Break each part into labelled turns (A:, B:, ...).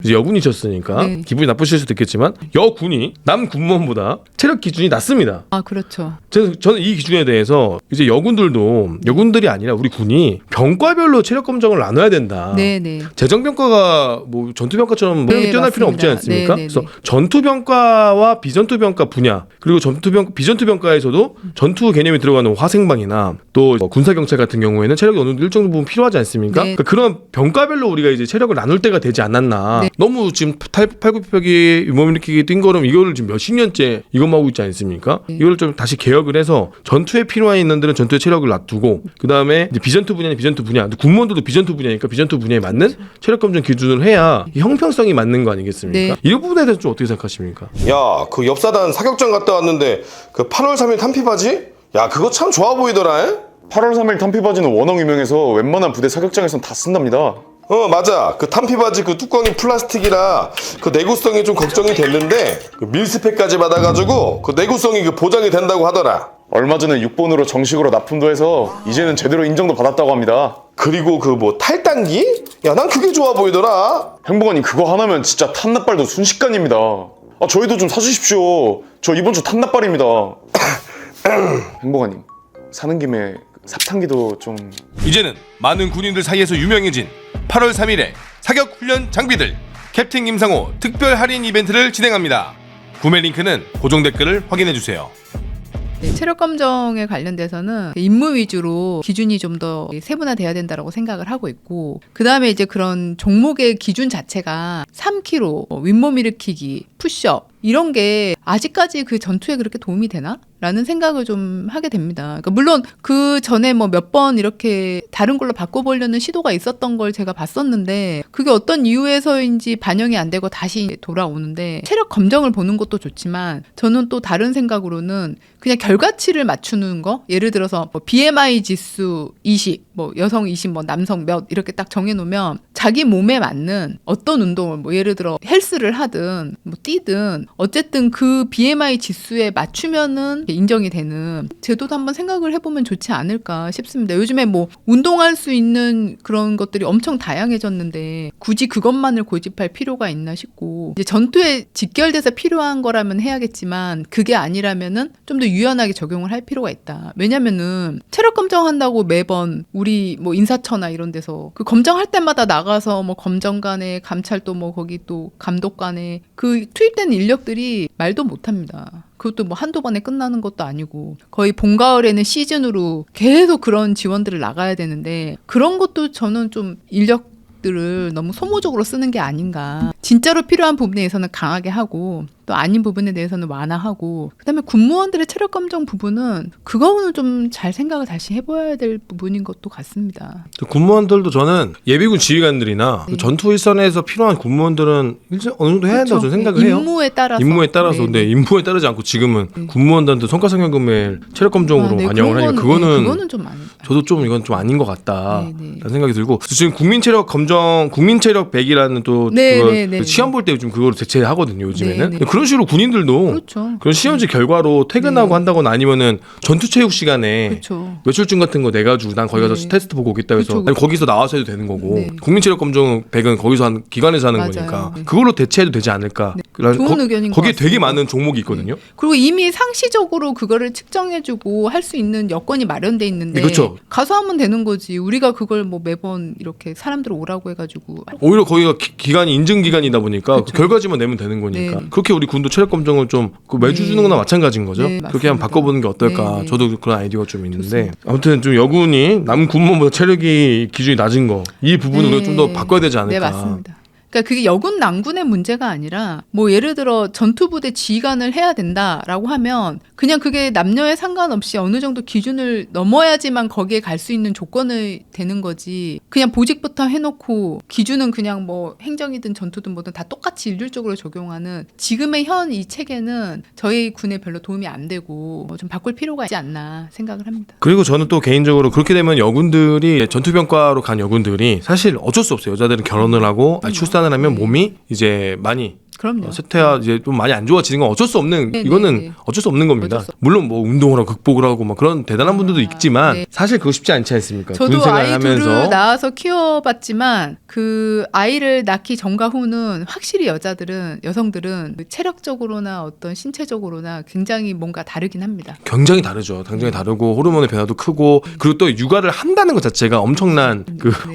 A: 이제 여군이셨으니까
B: 네.
A: 기분이 나쁘실 수도 있겠지만 여군이 남 군무원보다 체력 기준이 낮습니다.
B: 아 그렇죠.
A: 저는 이 기준에 대해서 이제 여군들이 아니라 우리 군이 병과별로 체력 검정을 나눠야 된다.
B: 네네.
A: 재정병과가 뭐 전투병과처럼 뭐
B: 네,
A: 뛰어날 필요는 없지
B: 맞습니다.
A: 않습니까?
B: 네, 네,
A: 그래서
B: 네.
A: 전투병과와 비전투병과 분야 그리고 비전투병과에서도 전투 개념이 들어가는 화생방이나 또 군사경찰 같은 경우에는 체력이 어느 정도 일정 부분 필요하지 않습니까?
B: 네.
A: 그러니까 그런 병과별로 우리가 이제 체력을 나눌 때가 되지 않았나.
B: 네.
A: 너무 지금 팔굽혀펴기 윗몸일으키기 뛴거름 이거를 지금 몇십 년째 이것만 하고 있지 않습니까?
B: 네.
A: 이걸 좀 다시 개혁을 해서 전투에 필요한 인원들은 전투의 체력을 놔두고 그 다음에 비전투 분야는 비전투 분야, 군무원들도 비전투 분야니까 비전투 분야에 맞는 체력 검정 기준을 해야 이 형평성이 맞는 거 아니겠습니까?
B: 네.
A: 이 부분에 대해서 좀 어떻게 생각하십니까?
C: 야, 그 옆사단 사격장 갔다 왔는데 그 8월 3일 탄피바지? 야, 그거 참 좋아 보이더라. 에?
D: 8월 3일 탄피바지는 워낙 유명해서 웬만한 부대 사격장에선 다 쓴답니다.
C: 맞아. 그 탄피바지 그 뚜껑이 플라스틱이라 그 내구성이 좀 걱정이 됐는데 그 밀스펙까지 받아가지고 그 내구성이 그 보장이 된다고 하더라.
D: 얼마 전에 6번으로 정식으로 납품도 해서 이제는 제대로 인정도 받았다고 합니다.
C: 그리고 그 뭐 탈당기? 야, 난 그게 좋아 보이더라.
D: 행복아님 그거 하나면 진짜 탄납발도 순식간입니다. 아 저희도 좀 사주십시오. 저 이번 주 탄납발입니다. 행복아님 사는 김에 삽탄기도 좀...
E: 이제는 많은 군인들 사이에서 유명해진 8월 3일에 사격 훈련 장비들 캡틴 김상호 특별 할인 이벤트를 진행합니다. 구매 링크는 고정 댓글을 확인해 주세요.
B: 네, 체력 검정에 관련돼서는 임무 위주로 기준이 좀 더 세분화돼야 된다라고 생각을 하고 있고, 그 다음에 이제 그런 종목의 기준 자체가 3kg, 윗몸 일으키기, 푸시업 이런 게 아직까지 그 전투에 그렇게 도움이 되나? 라는 생각을 좀 하게 됩니다. 그러니까 물론 그 전에 뭐 몇 번 이렇게 다른 걸로 바꿔보려는 시도가 있었던 걸 제가 봤었는데 그게 어떤 이유에서인지 반영이 안 되고 다시 돌아오는데, 체력 검정을 보는 것도 좋지만 저는 또 다른 생각으로는 그냥 결과치를 맞추는 거, 예를 들어서 뭐 BMI 지수 20, 뭐 여성 20, 뭐 남성 몇 이렇게 딱 정해놓으면 자기 몸에 맞는 어떤 운동을 뭐 예를 들어 헬스를 하든 뭐 뛰든 어쨌든 그 BMI 지수에 맞추면은 인정이 되는 제도도 한번 생각을 해보면 좋지 않을까 싶습니다. 요즘에 뭐 운동할 수 있는 그런 것들이 엄청 다양해졌는데 굳이 그것만을 고집할 필요가 있나 싶고, 이제 전투에 직결돼서 필요한 거라면 해야겠지만 그게 아니라면은 좀 더 유연하게 적용을 할 필요가 있다. 왜냐면은 체력 검정한다고 매번 우리 뭐 인사처나 이런 데서 그 검정할 때마다 나가서 뭐 검정관에 감찰도 뭐 거기 또 감독관에 그 투입된 인력들이 말도 못합니다. 그것도 뭐 한두 번에 끝나는 것도 아니고 거의 봄, 가을에는 시즌으로 계속 그런 지원들을 나가야 되는데 그런 것도 저는 좀 인력들을 너무 소모적으로 쓰는 게 아닌가. 진짜로 필요한 부분에 대해서는 강하게 하고 또 아닌 부분에 대해서는 완화하고, 그다음에 군무원들의 체력 검정 부분은 그거는 좀 잘 생각을 다시 해봐야 될 부분인 것도 같습니다.
A: 군무원들도 저는 예비군 지휘관들이나
B: 네.
A: 전투 일선에서 필요한 군무원들은 어느 정도 해야 된다고 저는 생각을 해요.
B: 임무에 따라서.
A: 임무에 따라서.
B: 네.
A: 근데 임무에 따르지 않고 지금은
B: 네.
A: 군무원들한테 성과상여금을 체력 검정으로
B: 네,
A: 반영을 하니까
B: 그거는 좀 아니다.
A: 저도 좀 이건 좀 아닌 것 같다라는
B: 네, 네.
A: 생각이 들고, 지금 국민체력 검정, 국민체력 100이라는 또
B: 네,
A: 그거
B: 네, 네,
A: 시험 볼 때 요즘 그걸 대체하거든요. 요즘에는
B: 네, 네.
A: 그런 식으로 군인들도
B: 그렇죠.
A: 그런 시험지 결과로 퇴근하고
B: 네.
A: 한다거나 아니면은 전투체육 시간에
B: 그렇죠.
A: 외출증 같은 거 내가지고 난 거기 가서
B: 네.
A: 테스트 보고 오겠다 해서
B: 그쵸,
A: 아니, 거기서 나와서 해도 되는 거고,
B: 네.
A: 국민체력 검정 100은 거기서 한 기관에서 하는
B: 맞아요.
A: 거니까
B: 네.
A: 그걸로 대체해도 되지 않을까.
B: 좋은 의견인 것
A: 거기에
B: 같습니다.
A: 되게 많은 종목이 있거든요.
B: 그리고 이미 상시적으로 그거를 측정해주고 할 수 있는 여건이 마련돼 있는데
A: 네, 그렇죠.
B: 가서 하면 되는 거지. 우리가 그걸 뭐 매번 이렇게 사람들 오라고 해가지고
A: 오히려 거기가 기간이 인증 기간이다 보니까 그 결과지만 내면 되는 거니까.
B: 네.
A: 그렇게 우리 군도 체력 검정을 좀 매주
B: 네.
A: 주는 거나 마찬가지인 거죠.
B: 네,
A: 그렇게 한번
B: 맞습니다.
A: 바꿔보는 게 어떨까.
B: 네, 네.
A: 저도 그런 아이디어가 좀 있는데
B: 좋습니다.
A: 아무튼 좀 여군이 남 군무원보다 체력이 기준이 낮은 거, 이 부분을
B: 네.
A: 우리가 좀 더 바꿔야 되지 않을까.
B: 네, 맞습니다. 그러니까 그게 여군 남군의 문제가 아니라 뭐 예를 들어 전투부대 지휘관을 해야 된다라고 하면 그냥 그게 남녀에 상관없이 어느 정도 기준을 넘어야지만 거기에 갈 수 있는 조건이 되는 거지, 그냥 보직부터 해놓고 기준은 그냥 뭐 행정이든 전투든 뭐든 다 똑같이 일률적으로 적용하는 지금의 현 이 체계는 저희 군에 별로 도움이 안 되고 좀 바꿀 필요가 있지 않나 생각을 합니다.
A: 그리고 저는 또 개인적으로 그렇게 되면 여군들이 전투병과로 간 여군들이 사실 어쩔 수 없어요. 여자들은 결혼을 하고 출산을 하면
B: 네.
A: 몸이 이제 많이
B: 그럼요.
A: 세태와 이제 좀 많이 안 좋아지는 건 어쩔 수 없는
B: 네,
A: 이거는
B: 네, 네.
A: 어쩔 수 없는 겁니다.
B: 어쩔 수
A: 물론 뭐 운동을 하고 극복을 하고 막 그런 대단한 분들도 있지만
B: 네.
A: 사실 그거 쉽지 않지 않습니까?
B: 저도
A: 군
B: 아이 둘을
A: 생활하면서
B: 낳아서 키워봤지만 그 아이를 낳기 전과 후는 확실히 여성들은 체력적으로나 어떤 신체적으로나 굉장히 뭔가 다르긴 합니다.
A: 굉장히 다르죠. 굉장히 다르고 호르몬의 변화도 크고 그리고 또 육아를 한다는 것 자체가 엄청난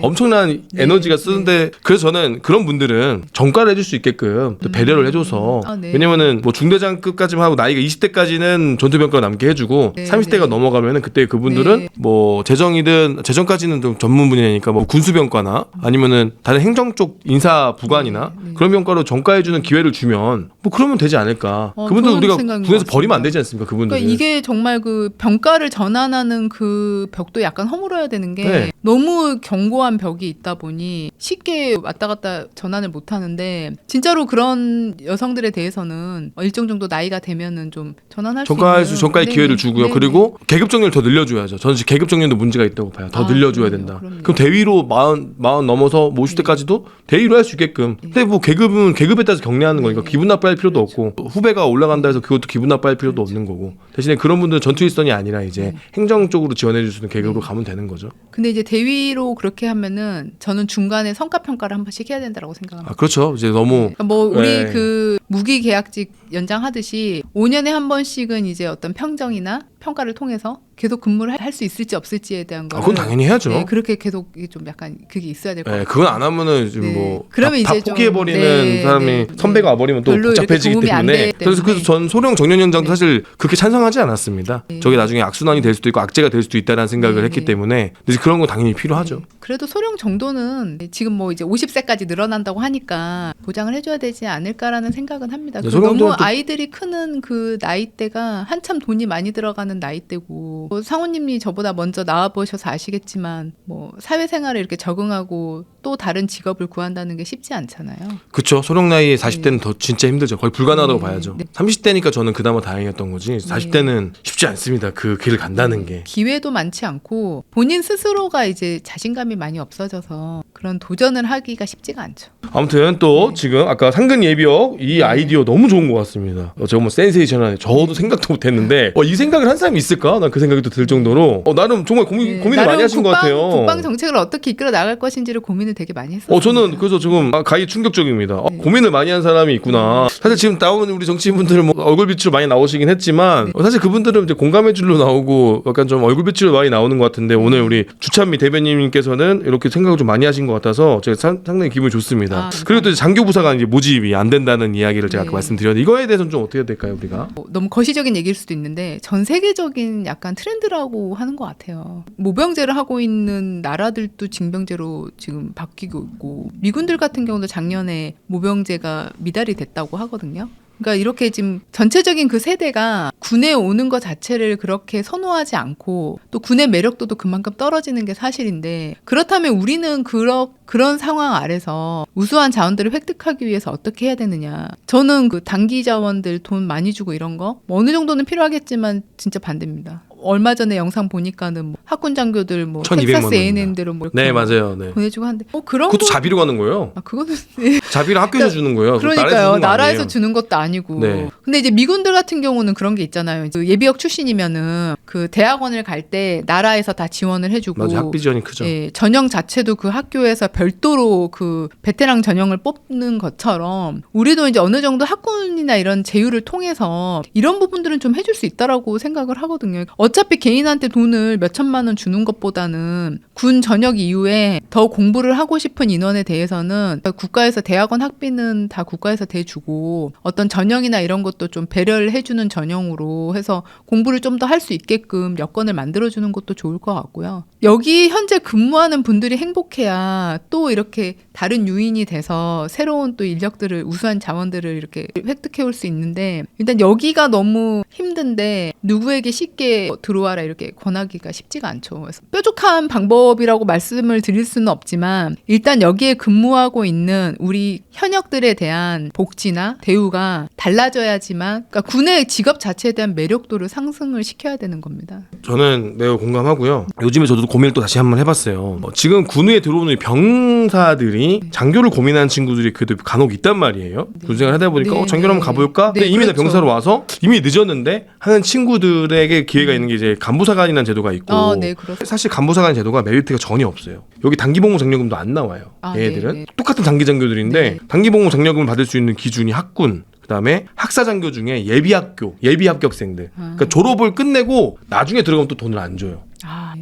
A: 엄청난
B: 네.
A: 에너지가 쓰는데 그래서 저는 그런 분들은 전가를 해줄 수 있게끔 또 배려를 해줘서
B: 아, 네.
A: 왜냐면은 뭐 중대장급까지만 하고 나이가 20대까지는 전투병과 남게 해주고
B: 네,
A: 30대가
B: 네.
A: 넘어가면은 그때 그분들은
B: 네.
A: 뭐 재정까지는 좀 전문 분야니까 뭐 군수병과나 아니면은 다른 행정 쪽 인사부관이나
B: 네, 네.
A: 그런 병과로 전가해주는 기회를 주면 뭐 그러면 되지 않을까. 그분들
B: 좋은
A: 우리가
B: 생각인
A: 군에서
B: 것
A: 버리면 안
B: 같습니다.
A: 되지 않습니까? 그분들.
B: 그러니까 이게 정말 그 병가를 전환하는 그 벽도 약간 허물어야 되는 게
A: 네.
B: 너무 견고한 벽이 있다 보니 쉽게 왔다 갔다 전환을 못 하는데 진짜로 그런 여성들에 대해서는 일정 정도 나이가 되면은 좀 전환할 수 있는
A: 전가의 기회를 주고요.
B: 네,
A: 그리고 계급 정리를 더 늘려줘야죠. 저는 지금 계급 정리도 문제가 있다고 봐요. 더
B: 아,
A: 늘려줘야
B: 그럼요,
A: 된다.
B: 그럼요.
A: 그럼 대위로 40 넘어서 뭐 50대까지도 대위로 할 수 있게끔. 근데 뭐 계급은 계급에 따라서 격려하는 거니까 기분 나빠할 필요도 없고 후배가 올라간다 해서 그것도 기분 나빠할 필요도 없는 거고 대신에 그런 분들은 전투 일선이 아니라 이제 행정 쪽으로 지원해 줄 수 있는 계급으로 가면 되는 거죠.
B: 근데 이제 대위로 그렇게 하면은 저는 중간에 성과 평가를 한 번씩 해야 된다고 생각합니다.
A: 아 그렇죠. 이제 너무
B: 그러니까 뭐 우리
A: 네.
B: 그 무기 계약직 연장하듯이 5년에 한 번씩은 이제 어떤 평정이나 평가를 통해서 계속 근무를 할 수 있을지 없을지에 대한 거.
A: 그건 당연히 해야죠.
B: 네, 그렇게 계속 이게 좀 약간 그게 있어야 될 것 같아요.
A: 그건 안 하면은 지금
B: 네.
A: 뭐
B: 그러면
A: 다
B: 이제 좀,
A: 포기해버리는
B: 네,
A: 사람이
B: 네,
A: 선배가
B: 네.
A: 와버리면 또
B: 별로 이렇게
A: 복잡해지기
B: 도움이 안
A: 때문에
B: 되기
A: 그래서
B: 때문에.
A: 전 소령 정년연장도
B: 네.
A: 사실 그렇게 찬성하지 않았습니다.
B: 네.
A: 저게 나중에 악순환이 될 수도 있고 악재가 될 수도 있다는 생각을
B: 네,
A: 했기
B: 네.
A: 때문에 그래서 그런 거 당연히 필요하죠.
B: 그래도 소령 정도는 지금 뭐 이제 50세까지 늘어난다고 하니까 보장을 해줘야 되지 않을까라는 생각은 합니다.
A: 네,
B: 그리고 너무
A: 소령 정도-
B: 아이들이 크는 그 나이대가 한참 돈이 많이 들어가는 나이대고 뭐 상우님이 저보다 먼저 나와보셔서 아시겠지만 뭐 사회생활에 이렇게 적응하고 또 다른 직업을 구한다는 게 쉽지 않잖아요.
A: 그렇죠. 소령 나이 40대는 더 진짜 힘들죠. 거의 불가능하다고
B: 네,
A: 봐야죠.
B: 네.
A: 30대니까 저는 그나마 다행이었던 거지. 40대는 쉽지 않습니다. 그 길을 간다는 게.
B: 기회도 많지 않고 본인 스스로가 이제 자신감이 많이 없어져서 그런 도전을 하기가 쉽지가 않죠.
A: 아무튼 또 지금 아까 상근 예비역 이 아이디어 너무 좋은 것 같습니다. 제가 뭐 센세이션하네. 저도 생각도 못했는데 이 생각을 한 사람이 있을까? 난 그 생각이 또 들 정도로 나름 정말 고민을
B: 네, 나름
A: 많이 하신 것 같아요.
B: 국방 정책을 어떻게 이끌어 나갈 것인지를 고민을 되게 많이 했어요.
A: 저는 그래서 지금 가히 충격적입니다.
B: 네.
A: 고민을 많이 한 사람이 있구나. 사실 지금 나오는 우리 정치인분들은 뭐 얼굴 빛으로 많이 나오시긴 했지만 사실 그분들은 이제 공감해줄로 나오고 약간 좀 얼굴 빛으로 많이 나오는 것 같은데 오늘 우리 주찬미 대변인님께서는 이렇게 생각을 좀 많이 하신 것 같아서 제가 상당히 기분이 좋습니다. 그리고 또 이제 장교부사관 이제 모집이 안 된다는 이야기를 제가
B: 네.
A: 아까 말씀드렸는데 이거에 대해서는 좀 어떻게 해야 될까요, 우리가?
B: 너무 거시적인 얘기일 수도 있는데 전 세계적인 약간 트렌드라고 하는 것 같아요. 모병제를 하고 있는 나라들도 징병제로 지금 바뀌고 있고 미군들 같은 경우도 작년에 모병제가 미달이 됐다고 하거든요. 그러니까 이렇게 지금 전체적인 그 세대가 군에 오는 것 자체를 그렇게 선호하지 않고 또 군의 매력도도 그만큼 떨어지는 게 사실인데 그렇다면 우리는 그런 상황 아래서 우수한 자원들을 획득하기 위해서 어떻게 해야 되느냐. 저는 그 단기 자원들 돈 많이 주고 이런 거 뭐 어느 정도는 필요하겠지만 진짜 반대입니다. 얼마 전에 영상 보니까는 뭐 학군 장교들 뭐
A: 1200만
B: 텍사스
A: 원입니다.
B: A&M대로 뭐 이렇게
A: 네, 맞아요. 네.
B: 보내주고 하는데 그런
A: 그것도
B: 거
A: 자비로 가는 거예요.
B: 그거는 네.
A: 자비를 학교에서 주는 거예요.
B: 그러니까요. 나라에서
A: 아니에요.
B: 주는 것도 아니고.
A: 네.
B: 근데 이제 미군들 같은 경우는 그런 게 있잖아요. 그 예비역 출신이면은 그 대학원을 갈 때 나라에서 다 지원을 해주고.
A: 맞아, 학비 지원이 크죠.
B: 예, 전형 자체도 그 학교에서 별도로 그 베테랑 전형을 뽑는 것처럼 우리도 이제 어느 정도 학군이나 이런 제휴를 통해서 이런 부분들은 좀 해줄 수 있다라고 생각을 하거든요. 어차피 개인한테 돈을 몇 천만 원 주는 것보다는 군 전역 이후에 더 공부를 하고 싶은 인원에 대해서는 국가에서 대학원 학비는 다 국가에서 대주고 어떤 전형이나 이런 것도 좀 배려를 해주는 전형으로 해서 공부를 좀 더 할 수 있게끔 여건을 만들어주는 것도 좋을 것 같고요. 여기 현재 근무하는 분들이 행복해야 또 이렇게 다른 유인이 돼서 새로운 또 인력들을 우수한 자원들을 이렇게 획득해 올 수 있는데 일단 여기가 너무 힘든데 누구에게 쉽게 들어와라 이렇게 권하기가 쉽지가 않죠. 그래서 뾰족한 방법 방법이라고 말씀을 드릴 수는 없지만 일단 여기에 근무하고 있는 우리 현역들에 대한 복지나 대우가 달라져야지만 그러니까 군의 직업 자체에 대한 매력도를 상승을 시켜야 되는 겁니다.
A: 저는 매우 공감하고요. 요즘에 저도 고민을 또 다시 한번 해봤어요. 지금 군에 들어오는 병사들이 장교를 고민하는 친구들이 그래도 간혹 있단 말이에요. 군생활 하다 보니까
B: 네,
A: 장교를 한번
B: 네.
A: 가볼까? 근데
B: 네,
A: 이미 나
B: 그렇죠.
A: 병사로 와서 이미 늦었는데 하는 친구들에게 기회가 있는 게 이제 간부사관이라는 제도가 있고
B: 네, 그렇습니다.
A: 사실 간부사관 제도가 메리트가 전혀 없어요. 여기 단기복무 장려금도 안 나와요. 얘들은
B: 네, 네.
A: 똑같은 장기 장교들인데
B: 네.
A: 단기복무 장려금을 받을 수 있는 기준이 학군. 그다음에 학사장교 중에 예비학교, 예비합격생들. 그러니까 졸업을 끝내고 나중에 들어가면 또 돈을 안 줘요.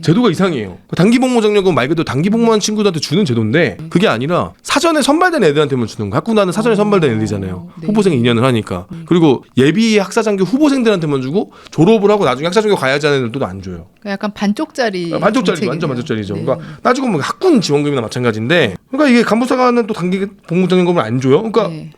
A: 제도가 이상해요. 단기복무장려금 말 그대로 단기복무한 친구들한테 주는 제도인데 그게 아니라 사전에 선발된 애들한테만 주는 거야. 학군하는 사전에 선발된 애들이잖아요.
B: 네.
A: 후보생 2년을 하니까. 그리고 예비 학사장교 후보생들한테만 주고 졸업을 하고 나중에 학사장교 가야지 하는 애들도 안 줘요.
B: 그러니까 약간 반쪽짜리
A: 반쪽짜리, 완전 반쪽짜리죠. 그러니까 나중에 뭐 학군 지원금이나 마찬가지인데 그러니까 이게 간부사관은 또 단기복무장려금을 안 줘요. 그러니까
B: 네.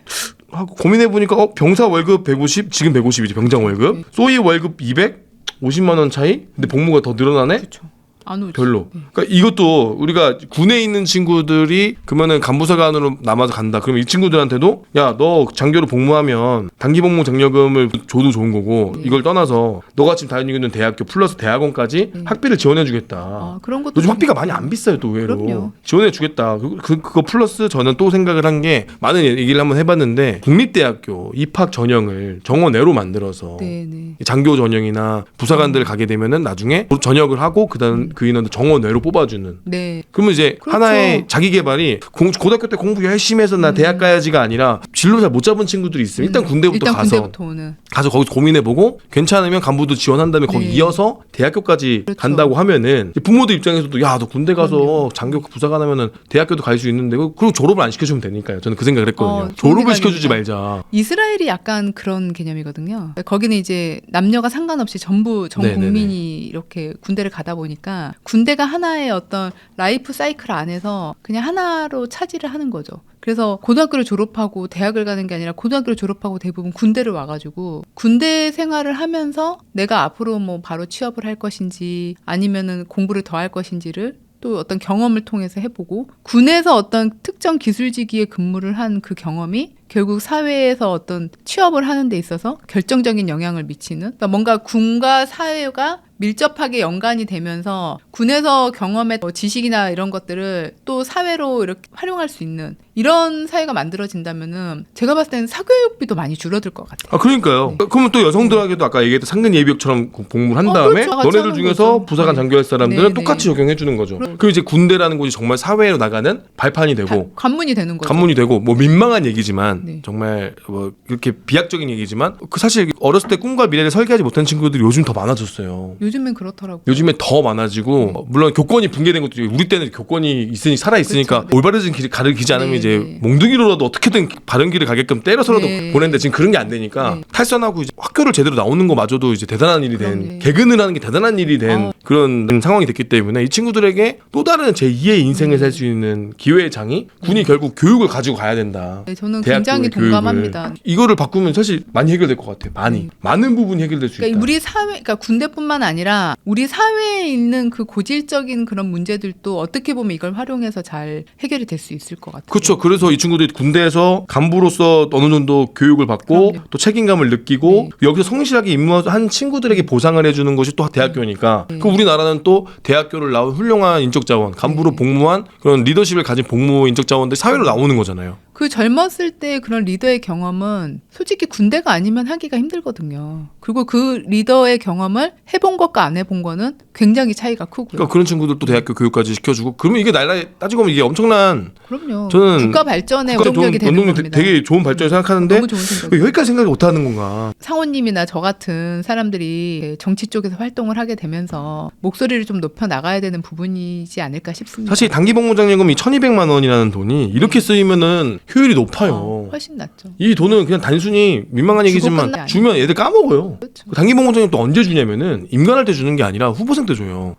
A: 고민해 보니까 병사 월급 150, 지금 150이지 병장 월급. 소위 월급 200, 50만 원 차이? 근데 복무가 더 늘어나네?
B: 그렇죠. 안 오지.
A: 별로. 그러니까 이것도 우리가 군에 있는 친구들이 그러면은 간부사관으로 남아서 간다. 그러면 이 친구들한테도 야, 너 장교로 복무하면 단기 복무 장려금을 줘도 좋은 거고 이걸 떠나서 너가 지금 다니고 있는 대학교 플러스 대학원까지 학비를 지원해 주겠다.
B: 그런 것도
A: 요즘 학비가 많이 안 비싸요, 또 의외로.
B: 그럼요.
A: 지원해 주겠다. 그거 플러스 저는 또 생각을 한 게 많은 얘기를 한번 해봤는데 국립대학교 입학 전형을 정원외로 만들어서
B: 네네.
A: 장교 전형이나 부사관들 가게 되면은 나중에 전역을 하고 그다음 그 인원들 정원외로 뽑아주는.
B: 네.
A: 그러면 이제
B: 그렇죠.
A: 하나의 자기 개발이 고등학교 때 공부 열심히 해서 나 대학 가야지가 아니라 진로 잘 못 잡은 친구들이 있으면 일단 군대부터 가서
B: 군대부터 오는.
A: 가서 거기서 고민해보고 괜찮으면 간부도 지원한 다음에 거기
B: 네.
A: 이어서 대학교까지
B: 그렇죠.
A: 간다고 하면은 부모들 입장에서도 야, 너 군대 가서 장교 부사관 하면은 대학교도 갈 수 있는데 그리고 졸업을 안 시켜주면 되니까요. 저는 그 생각을 했거든요.
B: 좋은
A: 졸업을
B: 생각입니다.
A: 시켜주지 말자.
B: 이스라엘이 약간 그런 개념이거든요. 거기는 이제 남녀가 상관없이 전
A: 네네네.
B: 국민이 이렇게 군대를 가다 보니까 군대가 하나의 어떤 라이프 사이클 안에서 그냥 하나로 차지를 하는 거죠. 그래서 고등학교를 졸업하고 대학을 가는 게 아니라 고등학교를 졸업하고 대부분 군대를 와가지고 군대 생활을 하면서 내가 앞으로 뭐 바로 취업을 할 것인지 아니면은 공부를 더 할 것인지를 또 어떤 경험을 통해서 해보고 군에서 어떤 특정 기술직위에 근무를 한 그 경험이 결국 사회에서 어떤 취업을 하는 데 있어서 결정적인 영향을 미치는 그러니까 뭔가 군과 사회가 밀접하게 연관이 되면서 군에서 경험한 지식이나 이런 것들을 또 사회로 이렇게 활용할 수 있는 이런 사회가 만들어진다면은 제가 봤을 때는 사교육비도 많이 줄어들 것 같아요.
A: 그러니까요. 그러면 또 여성들에게도 아까 얘기했던 상근 예비역처럼 복무를 한 다음에
B: 그렇죠. 같이
A: 너네들
B: 하는
A: 중에서
B: 거죠.
A: 부사관
B: 네.
A: 장교할 사람들은
B: 네,
A: 똑같이
B: 네.
A: 적용해 주는 거죠. 그리고 이제 군대라는 곳이 정말 사회로 나가는 발판이 되고
B: 관문이 되는 거죠.
A: 관문이 되고 뭐 민망한 얘기지만
B: 네.
A: 정말 뭐 이렇게 비약적인 얘기지만 그 사실 어렸을 때 꿈과 미래를 설계하지 못한 친구들이 요즘 더 많아졌어요.
B: 요즘엔 그렇더라고요.
A: 요즘에 더 많아지고 물론 교권이 붕괴된 것도 있고 우리 때는 교권이 있으니 살아 있으니까
B: 그렇죠. 네.
A: 올바른 길을 가르치지 않으면
B: 네,
A: 이제
B: 네.
A: 몽둥이로라도 어떻게든 바른 길을 가게끔 때려서라도
B: 네.
A: 보냈는데 지금 그런 게 안 되니까
B: 네.
A: 탈선하고 이제 학교를 제대로 나오는 거마저도 이제 대단한 일이 된
B: 그럼요.
A: 개근을 하는 게 대단한 일이 된 그런 상황이 됐기 때문에 이 친구들에게 또 다른 제2의 인생을 살 수 있는 기회의 장이 군이 결국 교육을 가지고 가야 된다.
B: 네, 저는
A: 대학교의
B: 굉장히
A: 교육을.
B: 동감합니다.
A: 이거를 바꾸면 사실 많이 해결될 것 같아요. 많은 부분이 해결될 수
B: 그러니까
A: 있다.
B: 우리 사회, 그러니까 군대뿐만 아니라 우리 사회에 있는 그 고질적인 그런 문제들도 어떻게 보면 이걸 활용해서 잘 해결이 될 수 있을 것 같아요.
A: 그렇죠. 그래서 이 친구들이 군대에서 간부로서 어느 정도 교육을 받고
B: 그럼요.
A: 또 책임감을 느끼고 여기서 성실하게 임무한 친구들에게 보상을 해주는 것이 또 대학교니까. 그 우리나라는 또 대학교를 나온 훌륭한 인적 자원, 간부로 복무한 그런 리더십을 가진 복무 인적 자원들이 사회로 나오는 거잖아요.
B: 그 젊었을 때 그런 리더의 경험은 솔직히 군대가 아니면 하기가 힘들거든요. 그리고 그 리더의 경험을 해본 것과 안 해본 거는 굉장히 차이가 크고요.
A: 그러니까 그런 친구들도 대학교 교육까지 시켜주고 그러면 이게 따지고 보면 이게 엄청난
B: 그럼요.
A: 저는
B: 국가 발전의
A: 국가
B: 원동력이 되는
A: 원동력이
B: 겁니다.
A: 되게 좋은 발전을 생각하는데
B: 너무 좋은 생각.
A: 왜 여기까지 생각을 못하는 건가.
B: 상호님이나 저 같은 사람들이 정치 쪽에서 활동을 하게 되면서 목소리를 좀 높여 나가야 되는 부분이지 않을까 싶습니다.
A: 사실 단기복무장려금이 1,200만 원이라는 돈이 이렇게 쓰이면은 효율이 높아요.
B: 훨씬 낫죠.
A: 이 돈은 그냥 단순히 민망한
B: 주고
A: 얘기지만
B: 끝내
A: 주면 애들 까먹어요.
B: 그렇죠.
A: 단기복무장려금 또 언제 주냐면은 임관할 때 주는 게 아니라 후보생 때 줘요.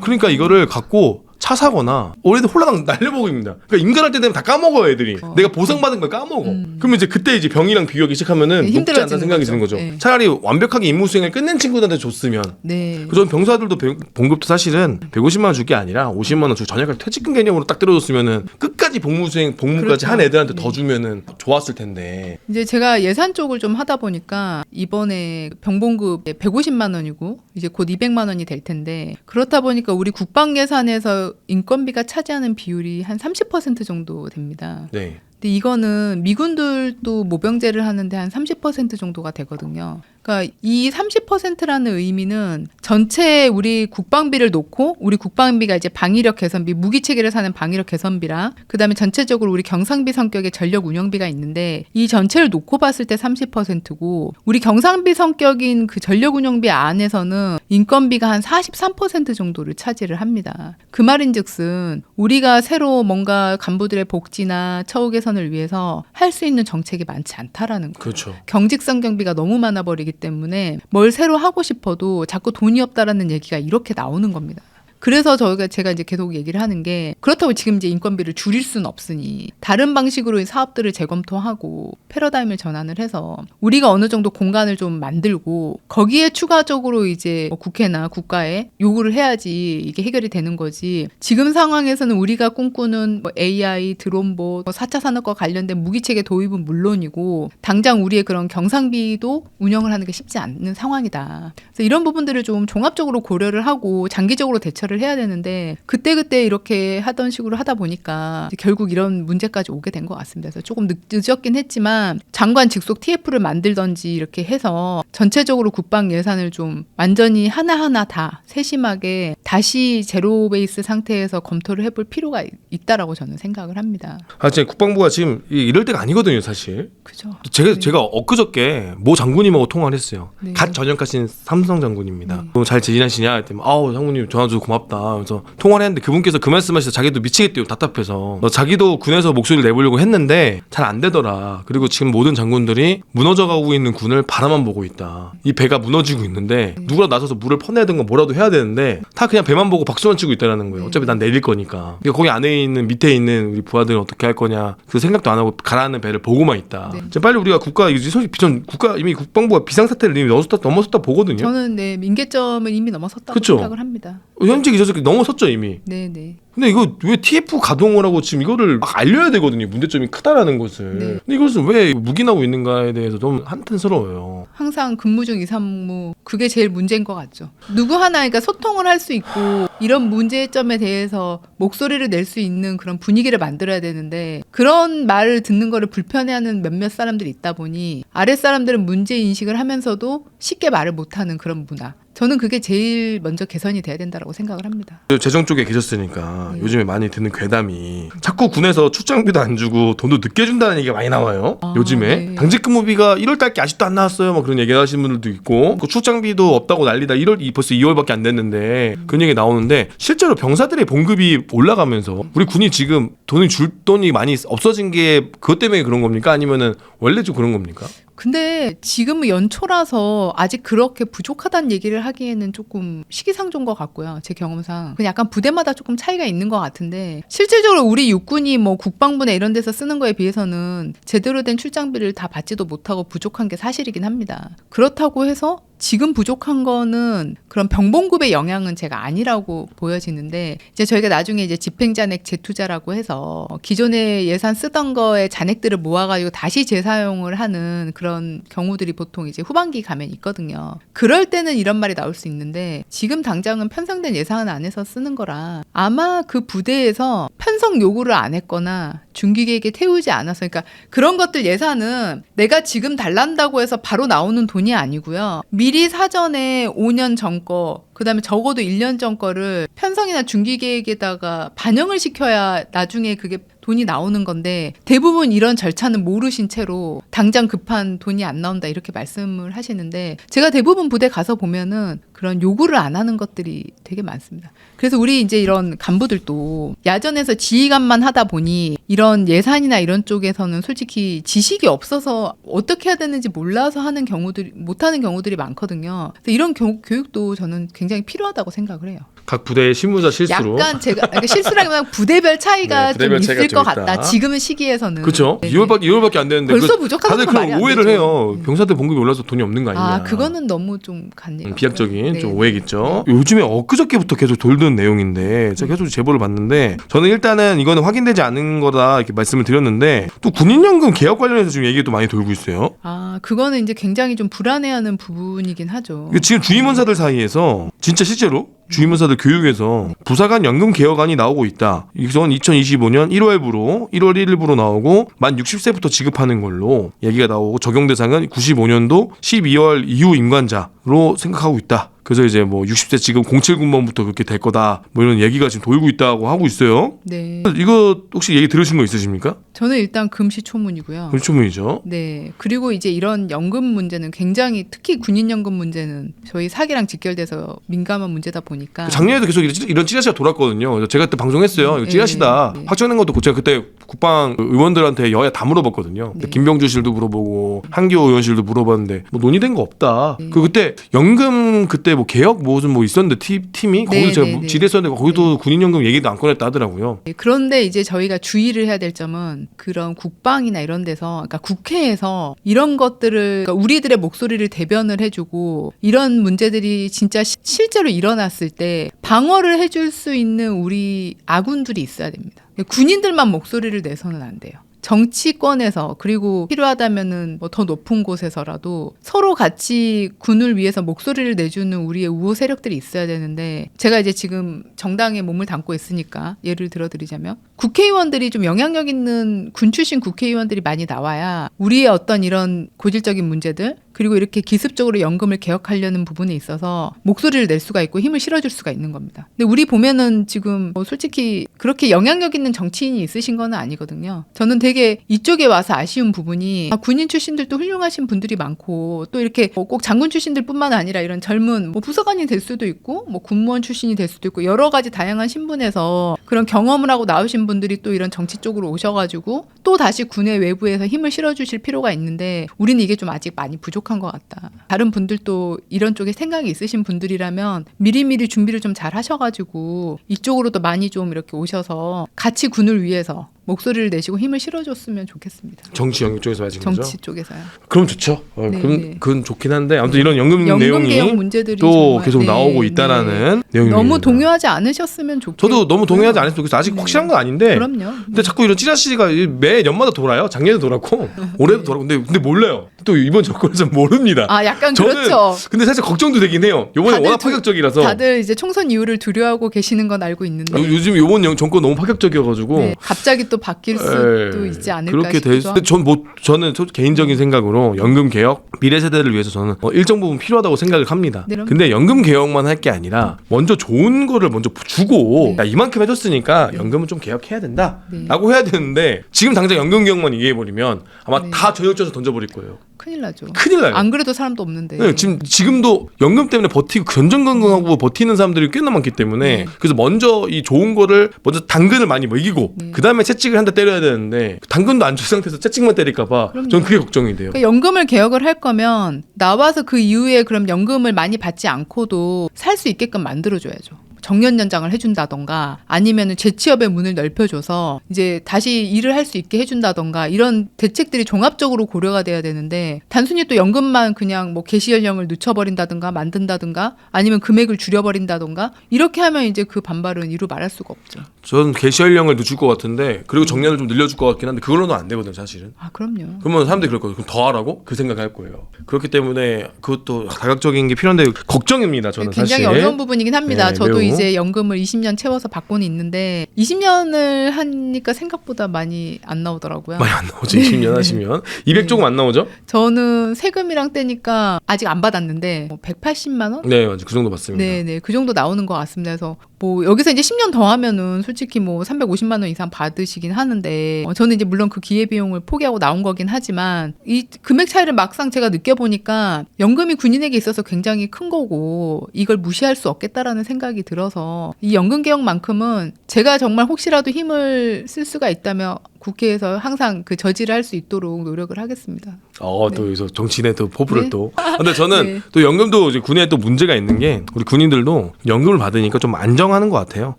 A: 그러니까 이거를 갖고 차 사거나 어린애들 홀라당 날려먹고 입니다. 그러니까 임관할 때 되면 다 까먹어요 애들이. 내가 보상받은 걸 까먹어. 그러면 이제 그때 이제 병이랑 비교하기 시작하면은
B: 네,
A: 높지 않다는
B: 힘들어지는
A: 생각이
B: 거죠.
A: 드는 거죠.
B: 네.
A: 차라리 완벽하게 임무 수행을 끝낸 친구들한테 줬으면.
B: 네.
A: 저는 병사들도 봉급도 사실은 150만 원 줄 게 아니라 50만 원 주고 전역까지 퇴직금 개념으로 딱 때려줬으면은 끝까지 복무까지
B: 그렇죠.
A: 한 애들한테 더
B: 네.
A: 주면은 좋았을 텐데.
B: 이제 제가 예산 쪽을 좀 하다 보니까 이번에 병봉급 150만 원이고 이제 곧 200만 원이 될 텐데 그렇다 보니까 우리 국방 예산에서 인건비가 차지하는 비율이 한 30% 정도 됩니다.
A: 네.
B: 근데 이거는 미군들도 모병제를 하는데 한 30% 정도가 되거든요. 그러니까 이 30%라는 의미는 전체 우리 국방비를 놓고 우리 국방비가 이제 방위력 개선비, 무기 체계를 사는 방위력 개선비랑 그다음에 전체적으로 우리 경상비 성격의 전력 운영비가 있는데 이 전체를 놓고 봤을 때 30%고 우리 경상비 성격인 그 전력 운영비 안에서는 인건비가 한 43% 정도를 차지를 합니다. 그 말인즉슨 우리가 새로 뭔가 간부들의 복지나 처우 개선을 위해서 할 수 있는 정책이 많지 않다라는 거예요.
A: 그렇죠.
B: 경직성 경비가 너무 많아 버리기 때문에 뭘 새로 하고 싶어도 자꾸 돈이 없다라는 얘기가 이렇게 나오는 겁니다. 그래서 제가 이제 계속 얘기를 하는 게 그렇다고 지금 이제 인건비를 줄일 수는 없으니 다른 방식으로 사업들을 재검토하고 패러다임을 전환을 해서 우리가 어느 정도 공간을 좀 만들고 거기에 추가적으로 이제 뭐 국회나 국가에 요구를 해야지 이게 해결이 되는 거지. 지금 상황에서는 우리가 꿈꾸는 뭐 AI, 드론봇, 4차 산업과 관련된 무기체계 도입은 물론이고 당장 우리의 그런 경상비도 운영을 하는 게 쉽지 않는 상황이다. 그래서 이런 부분들을 좀 종합적으로 고려를 하고 장기적으로 대처를 해야 되는데 그때 이렇게 하던 식으로 하다 보니까 결국 이런 문제까지 오게 된 것 같습니다. 그래서 조금 늦었긴 했지만 장관 직속 TF를 만들던지 이렇게 해서 전체적으로 국방 예산을 좀 완전히 하나하나 다 세심하게 다시 제로 베이스 상태에서 검토를 해볼 필요가 있다라고 저는 생각을 합니다.
A: 아, 진짜 국방부가 지금 이럴 때가 아니거든요, 사실.
B: 그죠?
A: 제가 엊그저께 모 장군님하고 통화를 했어요.
B: 네.
A: 갓 전역하신 삼성 장군입니다. 잘 지내시냐 했더니 아우 장군님 전화 줘서 고맙다. 그래서 통화를 했는데 그분께서 그 말씀하셔서 자기도 미치겠대요. 답답해서. 자기도 군에서 목소리를 내보려고 했는데 잘 안 되더라. 그리고 지금 모든 장군들이 무너져가고 있는 군을 바라만 보고 있다. 이 배가 무너지고 있는데 누구라 나서서 물을 퍼내든가 뭐라도 해야 되는데 다 그냥 배만 보고 박수만 치고 있다라는 거예요. 어차피 난 내릴 거니까. 그러니까 거기 안에 있는 밑에 있는 우리 부하들은 어떻게 할 거냐 그 생각도 안 하고 가라앉는 배를 보고만 있다.
B: 네.
A: 빨리 우리가 솔직히 전 국가 이미 국방부가 비상사태를 이미 넘어섰다 보거든요.
B: 저는 네, 민계점을 이미 넘어섰다고
A: 그쵸?
B: 생각을 합니다.
A: 현직 이저새끼 넘어섰죠 이미.
B: 네.
A: 근데 이거 왜 TF 가동을 하고 지금 이거를 막 알려야 되거든요. 문제점이 크다라는 것을.
B: 네.
A: 근데 이것을 왜 묵인하고 있는가에 대해서 좀 한탄스러워요.
B: 항상 근무 중 이상무 그게 제일 문제인 것 같죠. 누구 하나 그러니까 소통을 할 수 있고 이런 문제점에 대해서 목소리를 낼 수 있는 그런 분위기를 만들어야 되는데 그런 말을 듣는 거를 불편해하는 몇몇 사람들이 있다 보니 아랫 사람들은 문제 인식을 하면서도 쉽게 말을 못하는 그런 문화. 저는 그게 제일 먼저 개선이 돼야 된다고 생각을 합니다.
A: 재정 쪽에 계셨으니까
B: 네.
A: 요즘에 많이 듣는 괴담이 자꾸 군에서 출장비도 안 주고 돈도 늦게 준다는 얘기가 많이 나와요. 요즘에
B: 네.
A: 당직 근무비가 1월 달께 아직도 안 나왔어요. 막 그런 얘기 하시는 분들도 있고 그 출장비도 없다고 난리다. 벌써 2월밖에 안 됐는데 그런 얘기 나오는데 실제로 병사들의 봉급이 올라가면서 우리 군이 지금 줄 돈이 많이 없어진 게 그것 때문에 그런 겁니까? 아니면은 원래 좀 그런 겁니까?
B: 근데 지금은 연초라서 아직 그렇게 부족하다는 얘기를 하기에는 조금 시기상조인 것 같고요. 제 경험상. 그냥 약간 부대마다 조금 차이가 있는 것 같은데 실질적으로 우리 육군이 뭐 국방부나 이런 데서 쓰는 거에 비해서는 제대로 된 출장비를 다 받지도 못하고 부족한 게 사실이긴 합니다. 그렇다고 해서 지금 부족한 거는 그런 병봉급의 영향은 제가 아니라고 보여지는데 이제 저희가 나중에 이제 집행잔액 재투자라고 해서 기존에 예산 쓰던 거에 잔액들을 모아가지고 다시 재사용을 하는 그런 경우들이 보통 이제 후반기 가면 있거든요. 그럴 때는 이런 말이 나올 수 있는데 지금 당장은 편성된 예산 안에서 쓰는 거라 아마 그 부대에서 편성 요구를 안 했거나 중기계획에 태우지 않아서 그러니까 그런 것들 예산은 내가 지금 달란다고 해서 바로 나오는 돈이 아니고요. 미리 사전에 5년 전 거, 그다음에 적어도 1년 전 거를 편성이나 중기계획에다가 반영을 시켜야 나중에 그게 돈이 나오는 건데 대부분 이런 절차는 모르신 채로 당장 급한 돈이 안 나온다 이렇게 말씀을 하시는데 제가 대부분 부대 가서 보면은 그런 요구를 안 하는 것들이 되게 많습니다. 그래서 우리 이제 이런 간부들도 야전에서 지휘관만 하다 보니 이런 예산이나 이런 쪽에서는 솔직히 지식이 없어서 어떻게 해야 되는지 몰라서 하는 경우들이 못하는 경우들이 많거든요. 그래서 이런 교육도 저는 굉장히 필요하다고 생각을 해요.
A: 각 부대의 실무자 실수로.
B: 약간 제가 그러니까 실수라기보다 부대별 차이가
A: 네, 부대별
B: 좀
A: 차이가
B: 있을
A: 좀
B: 것
A: 있다.
B: 같다. 지금 시기에서는.
A: 그렇죠.
B: 네네.
A: 2월밖에 안 되는데
B: 벌써 부족하다는
A: 다들
B: 건
A: 그런
B: 말이 안
A: 오해를
B: 되죠.
A: 해요. 병사들 봉급이 올라서 돈이 없는 거 아니냐.
B: 아, 그거는 너무 좀 간이에요.
A: 비약적인 좀 오해겠죠. 요즘에 엊그저께부터 계속 돌던 내용인데 제가 계속 제보를 받는데 저는 일단은 이거는 확인되지 않은 거다 이렇게 말씀을 드렸는데 또 군인연금 개혁 관련해서 지금 얘기가 또 많이 돌고 있어요.
B: 아, 그거는 이제 굉장히 좀 불안해하는 부분이긴 하죠.
A: 지금 주임원사들 사이에서 진짜 실제로 주임원사들 교육에서 부사관 연금 개혁안이 나오고 있다. 이건 2025년 1월부로 1월 1일부로 나오고 만 60세부터 지급하는 걸로 얘기가 나오고 적용 대상은 95년도 12월 이후 임관자로 생각하고 있다. 그래서 이제 뭐 60세 지금 07군번부터 그렇게 될 거다. 뭐 이런 얘기가 지금 돌고 있다고 하고 있어요.
B: 네.
A: 이거 혹시 얘기 들으신 거 있으십니까?
B: 저는 일단 금시초문이고요.
A: 불초문이죠.
B: 네. 그리고 이제 이런 연금 문제는 굉장히 특히 군인연금 문제는 저희 사기랑 직결돼서 민감한 문제다 보니까
A: 작년에도 계속 이런 찌라시가 돌았거든요. 그래서 제가 그때 방송했어요. 이거 찌라시다.
B: 네.
A: 확정된 것도 제가 그때 국방 의원들한테 여야 다 물어봤거든요.
B: 네.
A: 김병주실도 물어보고 한기호 의원실도 물어봤는데 뭐 논의된 거 없다.
B: 네.
A: 그때 연금 그때 뭐 개혁 무슨 뭐 있었는데 팀이 거기도
B: 네,
A: 제가
B: 네, 네.
A: 질의했었는데 거기도 군인연금 얘기도 안 꺼냈다 하더라고요.
B: 네, 그런데 이제 저희가 주의를 해야 될 점은 그런 국방이나 이런 데서 그러니까 국회에서 이런 것들을 그러니까 우리들의 목소리를 대변을 해주고 이런 문제들이 진짜 실제로 일어났을 때 방어를 해줄 수 있는 우리 아군들이 있어야 됩니다. 군인들만 목소리를 내서는 안 돼요. 정치권에서 그리고 필요하다면은 뭐 더 높은 곳에서라도 서로 같이 군을 위해서 목소리를 내주는 우리의 우호 세력들이 있어야 되는데 제가 이제 지금 정당에 몸을 담고 있으니까 예를 들어드리자면 국회의원들이 좀 영향력 있는 군 출신 국회의원들이 많이 나와야 우리의 어떤 이런 고질적인 문제들 그리고 이렇게 기습적으로 연금을 개혁하려는 부분에 있어서 목소리를 낼 수가 있고 힘을 실어줄 수가 있는 겁니다. 근데 우리 보면은 지금 뭐 솔직히 그렇게 영향력 있는 정치인이 있으신 건 아니거든요. 저는 되게 이쪽에 와서 아쉬운 부분이 군인 출신들도 훌륭하신 분들이 많고 또 이렇게 꼭 장군 출신들뿐만 아니라 이런 젊은 뭐 부사관이 될 수도 있고 뭐 군무원 출신이 될 수도 있고 여러 가지 다양한 신분에서 그런 경험을 하고 나오신 분들이 또 이런 정치 쪽으로 오셔가지고 또 다시 군의 외부에서 힘을 실어주실 필요가 있는데 우리는 이게 좀 아직 많이 부족한 것 같다. 다른 분들도 이런 쪽에 생각이 있으신 분들이라면 미리미리 준비를 좀 잘 하셔가지고 이쪽으로도 많이 좀 이렇게 오셔서 같이 군을 위해서 목소리를 내시고 힘을 실어줬으면 좋겠습니다.
A: 정치 영역 쪽에서 말씀 거죠?
B: 정치 쪽에서요.
A: 그럼 좋죠.
B: 네,
A: 그럼
B: 네.
A: 그건 좋긴 한데 아무튼 이런 연금
B: 연금
A: 내용이
B: 개혁 문제들이
A: 또
B: 정말,
A: 계속
B: 네,
A: 나오고
B: 네.
A: 있다라는 내용입니다.
B: 너무 동요하지 않으셨으면 좋겠어요.
A: 저도 너무 동의하지 않았으면 좋겠어요. 아직
B: 네.
A: 확실한 건 아닌데.
B: 그럼요.
A: 근데 자꾸 이런 찌라시가 매 년마다 돌아요. 작년에도 돌았고 올해도 돌았고. 근데 몰라요. 또 이번 정권에서 모릅니다.
B: 아, 약간
A: 저는
B: 그렇죠.
A: 근데 사실 걱정도 되긴 해요. 요번에
B: 다들
A: 워낙 파격적이라서.
B: 다들 이제 총선 이후를 두려워하고 계시는 건 알고 있는데
A: 요즘 요번 정권 너무 파격적이어가지고
B: 네, 갑자기 또 바뀔 수도
A: 에,
B: 있지 않을까
A: 그렇게
B: 싶기도
A: 될 수.
B: 하고.
A: 저는 개인적인 생각으로 연금 개혁 미래 세대를 위해서 저는 일정 부분 필요하다고 생각을 합니다.
B: 네, 그럼.
A: 근데 연금 개혁만 할 게 아니라 먼저 좋은 거를 먼저 주고
B: 네.
A: 야, 이만큼 해줬으니까 연금은 좀 개혁해야 된다라고
B: 네.
A: 해야 되는데 지금 당장 연금 개혁만 얘기해 버리면 아마
B: 네.
A: 다 저역져서 던져버릴 거예요.
B: 큰일 나죠.
A: 큰일 나요.
B: 안 그래도 사람도 없는데.
A: 네, 지금도 연금 때문에 버티고 견정건강하고 버티는 사람들이 꽤나 많기 때문에
B: 네.
A: 그래서 먼저 이 좋은 거를 먼저 당근을 많이 먹이고
B: 네.
A: 그 다음에 채찍을 한 대 때려야 되는데 당근도 안 준 상태에서 채찍만 때릴까봐
B: 그럼요.
A: 저는 그게 걱정이 돼요.
B: 그러니까 연금을 개혁을 할 거면 나와서 그 이후에 그럼 연금을 많이 받지 않고도 살 수 있게끔 만들어줘야죠. 정년 연장을 해준다던가 아니면은 재취업의 문을 넓혀줘서 이제 다시 일을 할 수 있게 해준다던가 이런 대책들이 종합적으로 고려가 돼야 되는데 단순히 또 연금만 그냥 뭐 개시 연령을 늦춰버린다든가 만든다든가 아니면 금액을 줄여버린다든가 이렇게 하면 이제 그 반발은 이루 말할 수가 없죠.
A: 저는 개시 연령을 늦출 것 같은데 그리고 정년을 좀 늘려줄 것 같긴 한데 그걸로는 안 되거든요 사실은.
B: 아 그럼요.
A: 그러면 사람들이 그럴 거예요. 그럼 더 하라고? 그 생각할 거예요. 그렇기 때문에 그것도 다각적인 게 필요한데 걱정입니다. 저는
B: 굉장히
A: 사실.
B: 어려운 부분이긴 합니다.
A: 네,
B: 저도
A: 매우.
B: 이제 연금을 20년 채워서 받고는 있는데 20년을 하니까 생각보다 많이 안 나오더라고요.
A: 많이 안 나오죠. 20년 하시면 200 조금 안 나오죠?
B: 저는 세금이랑 떼니까 아직 안 받았는데 뭐 180만 원?
A: 네, 맞아요. 그 정도 맞습니다.
B: 네네 그 정도 나오는 것 같습니다. 그래서 뭐 여기서 이제 10년 더 하면은 솔직히 뭐 350만 원 이상 받으시긴 하는데 저는 이제 물론 그 기회비용을 포기하고 나온 거긴 하지만 이 금액 차이를 막상 제가 느껴보니까 연금이 군인에게 있어서 굉장히 큰 거고 이걸 무시할 수 없겠다라는 생각이 들어서 이 연금 개혁만큼은 제가 정말 혹시라도 힘을 쓸 수가 있다면 국회에서 항상 그 저지를 할 수 있도록 노력을 하겠습니다.
A: 또 여기서 정치인의 또 포부를
B: 네.
A: 또. 근데 저는
B: 네.
A: 또 연금도 이제 군에 또 문제가 있는 게 우리 군인들도 연금을 받으니까 좀 안정하는 것 같아요.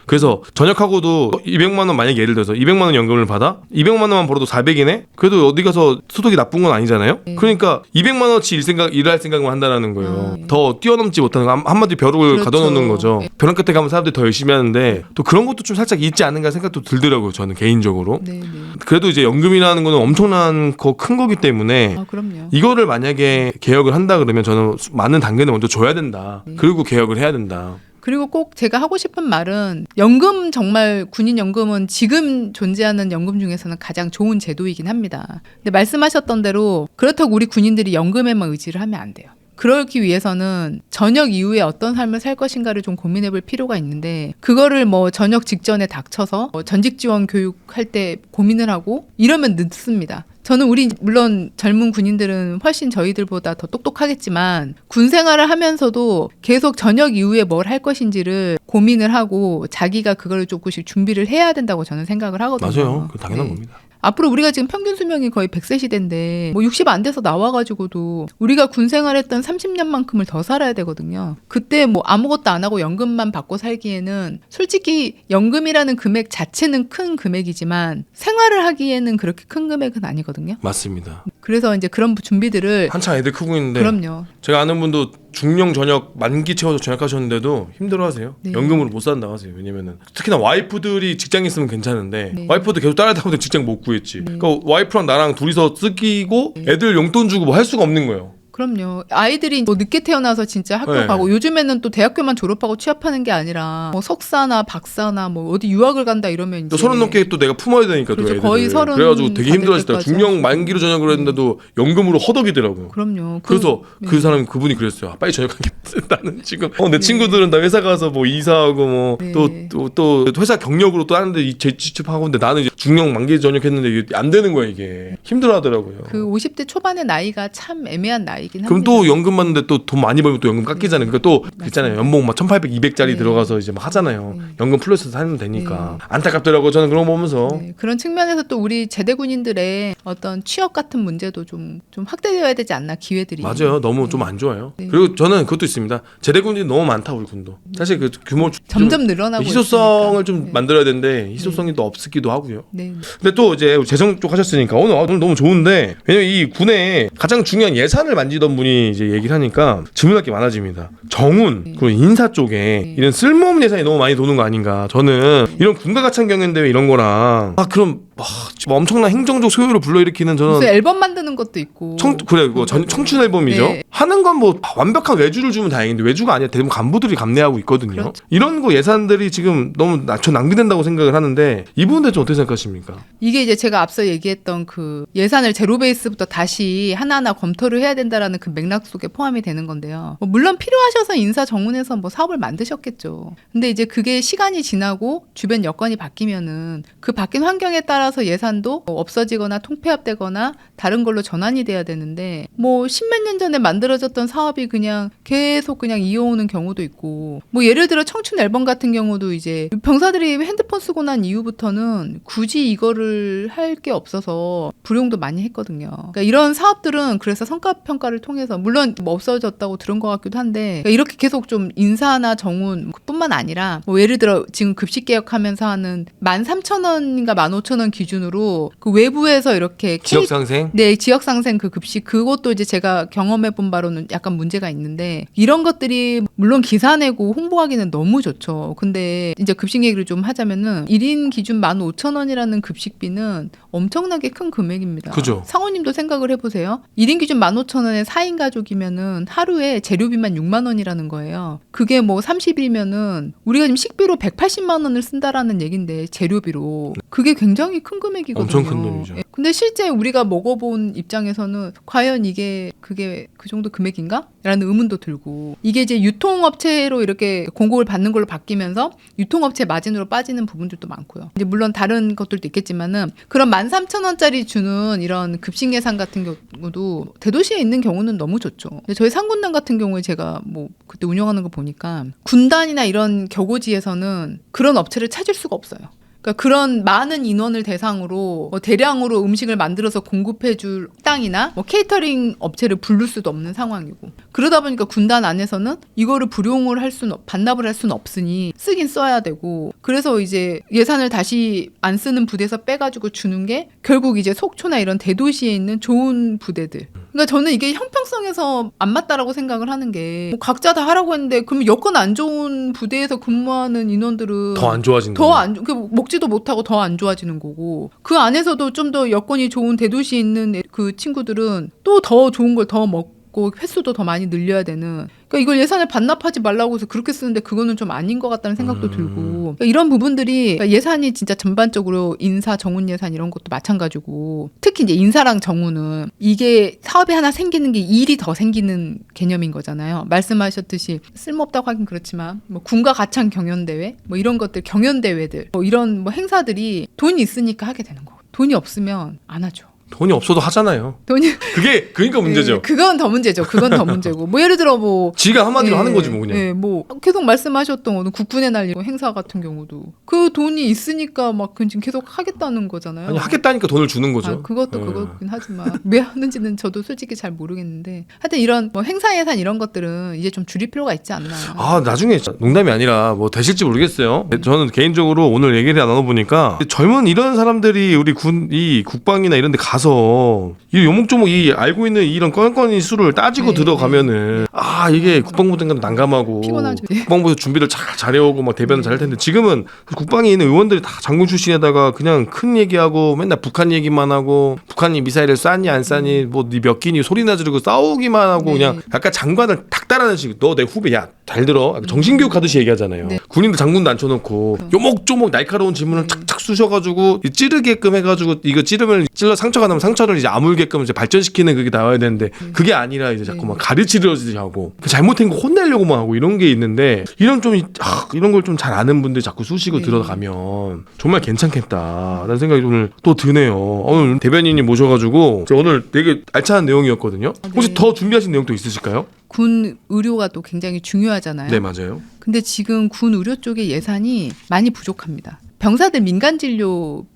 A: 그래서 전역하고도 200만 원 만약에 예를 들어서 200만 원 연금을 받아 200만 원만 벌어도 400이네. 그래도 어디 가서 소득이 나쁜 건 아니잖아요.
B: 네.
A: 그러니까 200만 원치 일할 생각만 한다는 거예요.
B: 네.
A: 더 뛰어넘지 못하는 거 한마디 벼룩을
B: 그렇죠.
A: 가둬놓는 거죠.
B: 네.
A: 벼랑 끝에 가면 사람들이 더 열심히 하는데 또 그런 것도 좀 살짝 있지 않은가 생각도 들더라고요. 저는 개인적으로.
B: 네, 네.
A: 그래도 이제 연금이라는 거는 엄청난 큰 거기 때문에
B: 그럼요.
A: 이거를 만약에 개혁을 한다 그러면 저는 많은 단계를 먼저 줘야 된다. 그리고 개혁을 해야 된다.
B: 그리고 꼭 제가 하고 싶은 말은 연금 정말 군인 연금은 지금 존재하는 연금 중에서는 가장 좋은 제도이긴 합니다. 근데 말씀하셨던 대로 그렇다고 우리 군인들이 연금에만 의지를 하면 안 돼요. 그러기 위해서는 전역 이후에 어떤 삶을 살 것인가를 좀 고민해 볼 필요가 있는데 그거를 뭐 전역 직전에 닥쳐서 전직 지원 교육할 때 고민을 하고 이러면 늦습니다. 저는 물론 젊은 군인들은 훨씬 저희들보다 더 똑똑하겠지만 군 생활을 하면서도 계속 전역 이후에 뭘 할 것인지를 고민을 하고 자기가 그거를 조금씩 준비를 해야 된다고 저는 생각을 하거든요.
A: 맞아요. 그 당연한
B: 네.
A: 겁니다.
B: 앞으로 우리가 지금 평균 수명이 거의 100세 시대인데 뭐 60 안 돼서 나와가지고도 우리가 군 생활했던 30년만큼을 더 살아야 되거든요. 그때 뭐 아무것도 안 하고 연금만 받고 살기에는 솔직히 연금이라는 금액 자체는 큰 금액이지만 생활을 하기에는 그렇게 큰 금액은 아니거든요.
A: 맞습니다.
B: 그래서 이제 그런 준비들을
A: 한참 애들 크고 있는데
B: 그럼요.
A: 제가 아는 분도 중령 전역 만기 채워서 전역하셨는데도 힘들어하세요.
B: 네.
A: 연금으로 못 산다고 하세요. 왜냐면은 특히나 와이프들이 직장 있으면 괜찮은데
B: 네.
A: 와이프도 계속 따라다니면 직장 못 구했지.
B: 네.
A: 그러니까 와이프랑 나랑 둘이서 쓰기고 애들 용돈 주고 뭐 할 수가 없는 거예요.
B: 그럼요. 아이들이 뭐 늦게 태어나서 진짜 학교
A: 네.
B: 가고 요즘에는 또 대학교만 졸업하고 취업하는 게 아니라 뭐 석사나 박사나 뭐 어디 유학을 간다 이러면
A: 또
B: 이제
A: 30 넘게 또 내가 품어야 되니까
B: 그렇죠.
A: 또 애들을.
B: 거의 30
A: 그래가지고 되게 힘들어하시더라고요.
B: 받을
A: 중령
B: 때까지
A: 만기로 전역을 했는데도 연금으로 허덕이더라고요.
B: 그럼요.
A: 그래서
B: 네.
A: 그 사람이 그분이 그랬어요. 빨리 전역하게. 나는 지금 내 친구들은 다 회사 가서 뭐 이사하고 뭐
B: 네.
A: 또 회사 경력으로 또 하는데 재취업하고 근데 나는 이제 중령 만기 전역했는데 이게 안 되는 거야 이게. 힘들어하더라고요.
B: 그 50대 초반의 나이가 참 애매한 나이긴
A: 그럼
B: 합니다.
A: 또 연금 받는데 또 돈 많이 벌면 또 연금 깎이잖아요. 그러니까 또 있잖아요. 연봉 막 1,800, 200짜리
B: 네.
A: 들어가서 이제 막 하잖아요.
B: 네.
A: 연금 플러스 살면 되니까.
B: 네.
A: 안타깝더라고요. 저는 그런 거 보면서.
B: 네, 그런 측면에서 또 우리 제대 군인들의 어떤 취업 같은 문제도 좀 확대되어야 되지 않나 기회들이.
A: 맞아요. 너무 좀 안 좋아요.
B: 네.
A: 그리고 저는 그것도 있습니다. 제대군이 너무 많다 우리 군도. 사실 그 규모
B: 점점 늘어나고
A: 희소성을
B: 있으니까.
A: 좀
B: 네.
A: 만들어야 되는데 희소성이 또 없기도 하고요.
B: 네.
A: 근데 또 이제 재정 쪽 하셨으니까 오늘 너무 좋은데 왜냐면 이 군에 가장 중요한 예산을 만지던 분이 이제 얘기를 하니까 질문할 게 많아집니다. 정운 그리고 인사 쪽에 이런 쓸모없는 예산이 너무 많이 도는 거 아닌가. 저는 이런 군가 가창 경연대회 이런 거랑 그럼 엄청난 행정적 소요를 불러일으키는 저는
B: 무슨 앨범 만드는 것도 있고.
A: 그래 그거 청춘 앨범이죠.
B: 네.
A: 하는 건 뭐 완벽한 외주를 주면 다행인데 외주가 아니라 대부분 간부들이 감내하고 있거든요.
B: 그렇죠.
A: 이런 거 예산들이 지금 너무 낭비된다고 생각을 하는데 이 부분에 좀 어떻게 생각하십니까?
B: 이게 이제 제가 앞서 얘기했던 그 예산을 제로 베이스부터 다시 하나하나 검토를 해야 된다라는 그 맥락 속에 포함이 되는 건데요. 물론 필요하셔서 인사 정원에서 뭐 사업을 만드셨겠죠. 근데 이제 그게 시간이 지나고 주변 여건이 바뀌면은 그 바뀐 환경에 따라서 예산도 없어지거나 통폐합되거나 다른 걸로 전환이 돼야 되는데 뭐 십몇 년 전에 만들어졌던 사업이 그냥 계속 그냥 이어오는 경우도 있고 뭐 예를 들어 청춘 앨범 같은 경우도 이제 병사들이 핸드폰 쓰고 난 이후부터는 굳이 이거를 할 게 없어서 불용도 많이 했거든요. 그러니까 이런 사업들은 그래서 성과 평가를 통해서 물론 뭐 없어졌다고 들은 것 같기도 한데 그러니까 이렇게 계속 좀 인사나 정운 뿐만 아니라 뭐 예를 들어 지금 급식 개혁하면서 하는 13,000원인가 15,000원 기준으로 그 외부에서 이렇게
A: 지역 상생?
B: 네, 지역 상생 그 급식 그것도 이제 제가 경험해 본 바로는 약간 문제가 있는데 이런 것들이 물론 기사 내고 홍보하기는 너무 좋죠. 근데 이제 급식 얘기를 좀 하자면은 1인 기준 15,000원이라는 급식비는 엄청나게 큰 금액입니다.
A: 그죠.
B: 상호님도 생각을 해보세요. 1인 기준 15,000원에 4인 가족이면은 하루에 재료비만 6만 원이라는 거예요. 그게 뭐 30일이면은 우리가 지금 식비로 180만 원을 쓴다라는 얘긴데 재료비로 그게 굉장히 큰 금액이거든요.
A: 엄청 큰 돈이죠.
B: 예. 근데 실제 우리가 먹어본 입장에서는 과연 그게 그 정도 금액인가? 라는 의문도 들고 이게 이제 유통업체로 이렇게 공급을 받는 걸로 바뀌면서 유통업체 마진으로 빠지는 부분들도 많고요. 이제 물론 다른 것들도 있겠지만은 그런 13,000원짜리 주는 이런 급식 예산 같은 경우도 대도시에 있는 경우는 너무 좋죠. 저희 상군단 같은 경우에 제가 뭐 그때 운영하는 거 보니까 군단이나 이런 격오지에서는 그런 업체를 찾을 수가 없어요. 그러니까 그런 많은 인원을 대상으로 대량으로 음식을 만들어서 공급해줄 식당이나 케이터링 업체를 부를 수도 없는 상황이고 그러다 보니까 군단 안에서는 이거를 불용을 할 수는 반납을 할 수는 없으니 쓰긴 써야 되고 그래서 이제 예산을 다시 안 쓰는 부대에서 빼가지고 주는 게 결국 이제 속초나 이런 대도시에 있는 좋은 부대들. 그러니까 저는 이게 형평성에서 안 맞다라고 생각을 하는 게 각자 다 하라고 했는데 그러면 여건 안 좋은 부대에서 근무하는 인원들은
A: 더 안 좋아진다.
B: 먹지도 못하고 더 안 좋아지는 거고 그 안에서도 좀 더 여건이 좋은 대도시에 있는 그 친구들은 또 더 좋은 걸 더 먹고 횟수도 더 많이 늘려야 되는 그러니까 이걸 예산을 반납하지 말라고 해서 그렇게 쓰는데 그거는 좀 아닌 것 같다는 생각도 들고 그러니까 이런 부분들이 그러니까 예산이 진짜 전반적으로 인사 정운 예산 이런 것도 마찬가지고 특히 이제 인사랑 정운은 이게 사업이 하나 생기는 게 일이 더 생기는 개념인 거잖아요. 말씀하셨듯이 쓸모없다고 하긴 그렇지만 군가 가창 경연대회 이런 것들 경연대회들 이런 행사들이 돈이 있으니까 하게 되는 거고 돈이 없으면 안 하죠.
A: 돈이 없어도 하잖아요. 그게 그러니까 문제죠.
B: 그건 더 문제죠. 그건 더 문제고. 예를 들어
A: 지가 한마디로 하는 거지 뭐 그냥.
B: 계속 말씀하셨던 어느 국군의 날 행사 같은 경우도 그 돈이 있으니까 막 지금 계속 하겠다는 거잖아요.
A: 아니 하겠다니까 돈을 주는 거죠.
B: 그것도 그거긴 하지만 왜 하는지는 저도 솔직히 잘 모르겠는데 하여튼 이런 행사 예산 이런 것들은 이제 좀 줄일 필요가 있지 않나.
A: 나중에 농담이 아니라 되실지 모르겠어요. 저는 개인적으로 오늘 얘기를 나눠보니까 젊은 이런 사람들이 우리 이 국방이나 이런 데 가서 이 요목조목 알고 있는 이런 건건이 수를 따지고 들어가면은 이게 국방부 등간 난감하고
B: 피곤하죠.
A: 국방부에서 준비를 잘해오고 막 대변을 잘할 텐데 지금은 국방에 있는 의원들이 다 장군 출신에다가 그냥 큰 얘기하고 맨날 북한 얘기만 하고 북한이 미사일을 쐈니 안 쐈니 네 몇 기니 소리나 지르고 싸우기만 하고 그냥 약간 장관을 탁 따라하는 식. 너 내 후배 잘 들어 정신교육 하듯이 얘기하잖아요. 군인들 장군도 앉혀놓고 요목조목 날카로운 질문을 착착 쑤셔가지고 찌르게끔 해가지고 이거 찔러 상처가 나면 상처를 이제 아물게끔 이제 발전시키는 그게 나와야 되는데 그게 아니라 이제 자꾸 막 가르치려지 하고 잘못된 거 혼내려고만 하고 이런 게 있는데 이런 걸 좀 잘 아는 분들 자꾸 쑤시고 들어가면 정말 괜찮겠다라는 생각이 오늘 또 드네요. 오늘 대변인님 모셔가지고 오늘 되게 알찬 내용이었거든요. 혹시 더 준비하신 내용도 있으실까요?
B: 군 의료가 또 굉장히 중요하잖아요.
A: 네, 맞아요.
B: 근데 지금 군 의료 쪽의 예산이 많이 부족합니다. 병사들 민간 진료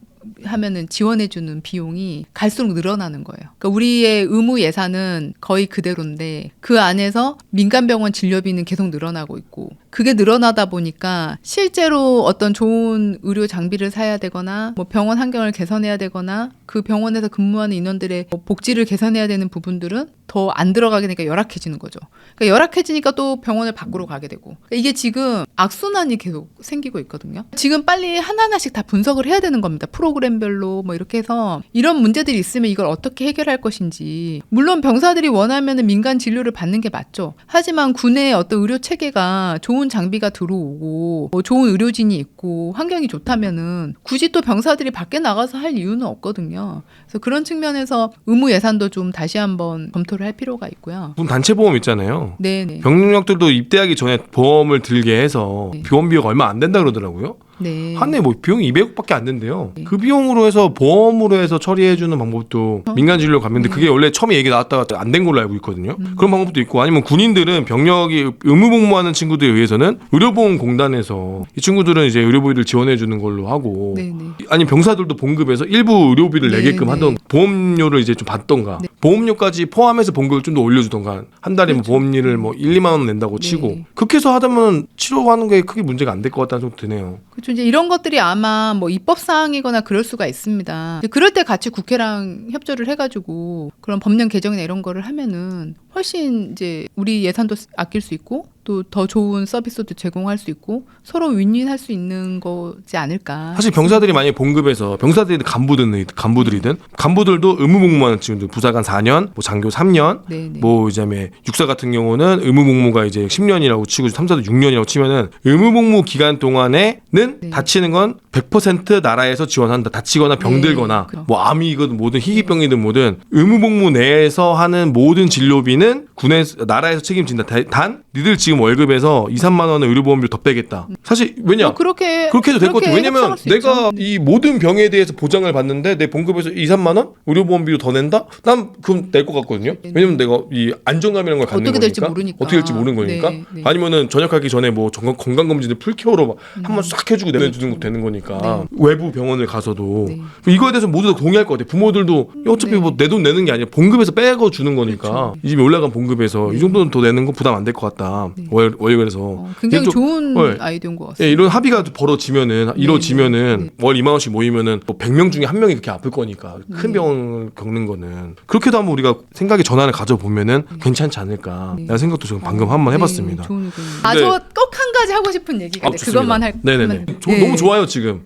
B: 하면은 지원해주는 비용이 갈수록 늘어나는 거예요. 그러니까 우리의 의무 예산은 거의 그대로인데 그 안에서 민간병원 진료비는 계속 늘어나고 있고 그게 늘어나다 보니까 실제로 어떤 좋은 의료 장비를 사야 되거나 병원 환경을 개선해야 되거나 그 병원에서 근무하는 인원들의 복지를 개선해야 되는 부분들은 더 안 들어가게 되니까 열악해지는 거죠. 그러니까 열악해지니까 또 병원을 밖으로 가게 되고 그러니까 이게 지금 악순환이 계속 생기고 있거든요. 지금 빨리 하나하나씩 다 분석을 해야 되는 겁니다. 프로그램별로 이렇게 해서 이런 문제들이 있으면 이걸 어떻게 해결할 것인지 물론 병사들이 원하면 민간 진료를 받는 게 맞죠. 하지만 군의 어떤 의료 체계가 좋은 장비가 들어오고 좋은 의료진이 있고 환경이 좋다면은 굳이 또 병사들이 밖에 나가서 할 이유는 없거든요. 그래서 그런 측면에서 의무 예산도 좀 다시 한번 검토를 할 필요가 있고요.
A: 군 단체 보험 있잖아요.
B: 네네.
A: 병력들도 입대하기 전에 보험을 들게 해서
B: 네.
A: 보험 비용 얼마 안 된다 그러더라고요.
B: 네.
A: 한 해 비용이 200억밖에 안 된대요.
B: 네.
A: 그 비용으로 해서 보험으로 해서 처리해주는 방법도 민간 진료 갔는데 그게 원래 처음에 얘기 나왔다가 안 된 걸로 알고 있거든요. 그런 방법도 있고 아니면 군인들은 병력이 의무복무하는 친구들에 의해서는 의료보험공단에서 이 친구들은 이제 의료비를 지원해주는 걸로 하고
B: 네네.
A: 아니 병사들도 봉급해서 일부 의료비를
B: 네,
A: 내게끔
B: 네.
A: 하던 보험료를 이제 좀 받던가
B: 네.
A: 보험료까지 포함해서 봉급을 좀 더 올려주던가 한 달에
B: 그렇죠.
A: 보험료를 1, 2만 원 낸다고 치고
B: 네.
A: 그렇게 해서 하다면 치료하는 게 크게 문제가 안 될 것 같다는 생각이 드네요.
B: 그렇죠. 이제 이런 것들이 아마 입법 사항이거나 그럴 수가 있습니다. 그럴 때 같이 국회랑 협조를 해가지고 그런 법령 개정이나 이런 거를 하면은 훨씬 이제 우리 예산도 아낄 수 있고 또 더 좋은 서비스도 제공할 수 있고 서로 윈윈할 수 있는 거지 않을까.
A: 사실 병사들이 만약에 봉급해서 병사들이 간부들이든 간부들도 의무복무하는 친구들 부사관 4년, 장교 3년,
B: 네네.
A: 이제 육사 같은 경우는 의무복무가 이제 10년이라고 치고 3사도 6년이라고 치면은 의무복무 기간 동안에는
B: 네.
A: 다치는 건 100% 나라에서 지원한다. 다치거나 병들거나
B: 네.
A: 암이든 뭐든 희귀병이든 뭐든 의무복무 내에서 하는 모든 진료비는 우리는 나라에서 책임진다. 단 니들 지금 월급에서 2, 3만 원의 의료보험료 더 빼겠다. 사실 왜냐?
B: 그렇게
A: 그렇게 해도 될 것 같아. 왜냐면
B: 협상할 수
A: 내가
B: 있죠.
A: 이 모든 병에 대해서 보장을 받는데 내 봉급에서 2, 3만 원 의료보험비로 더 낸다? 난 그럼 낼 것 같거든요. 왜냐면 내가 이 안정감이라는 걸 갖는
B: 어떻게 될지
A: 거니까.
B: 모르니까.
A: 어떻게 될지 모르는 거니까.
B: 네, 네.
A: 아니면은 전역하기 전에 뭐 건강검진을 풀케어로 한번 싹 해주고 내주는 것도 되는 거니까. 외부 병원을 가서도
B: 네.
A: 이거에 대해서 모두 다 동의할 것 같아. 부모들도 어차피
B: 네.
A: 뭐 내 돈 내는 게 아니라 봉급에서 빼고 주는 거니까
B: 그렇죠.
A: 이 집에 올라간 봉급에서 이 정도는 더 내는 거 부담 안 될 것 같다. 월급에서
B: 굉장히
A: 좀-
B: 좋은
A: 네.
B: 아이디어인 것
A: 예,
B: 같습니다.
A: 이런 합의가 벌어지면은 이루어지면은 월 2만 원씩 모이면은 뭐 100명 중에 한 명이 그렇게 아플 거니까 큰 병을 겪는 거는 그렇게도 한번 우리가 생각의 전환을 가져보면은 괜찮지 않을까 라는 생각도 지금 방금 한번 해봤습니다.
B: 네, 좋은 의견.
A: 근데-
B: 저 꼭 한 가지 하고 싶은 얘기가 있는데
A: 좋습니다.
B: 그것만 할.
A: 네네네.
B: 하면-
A: 너무 좋아요 지금.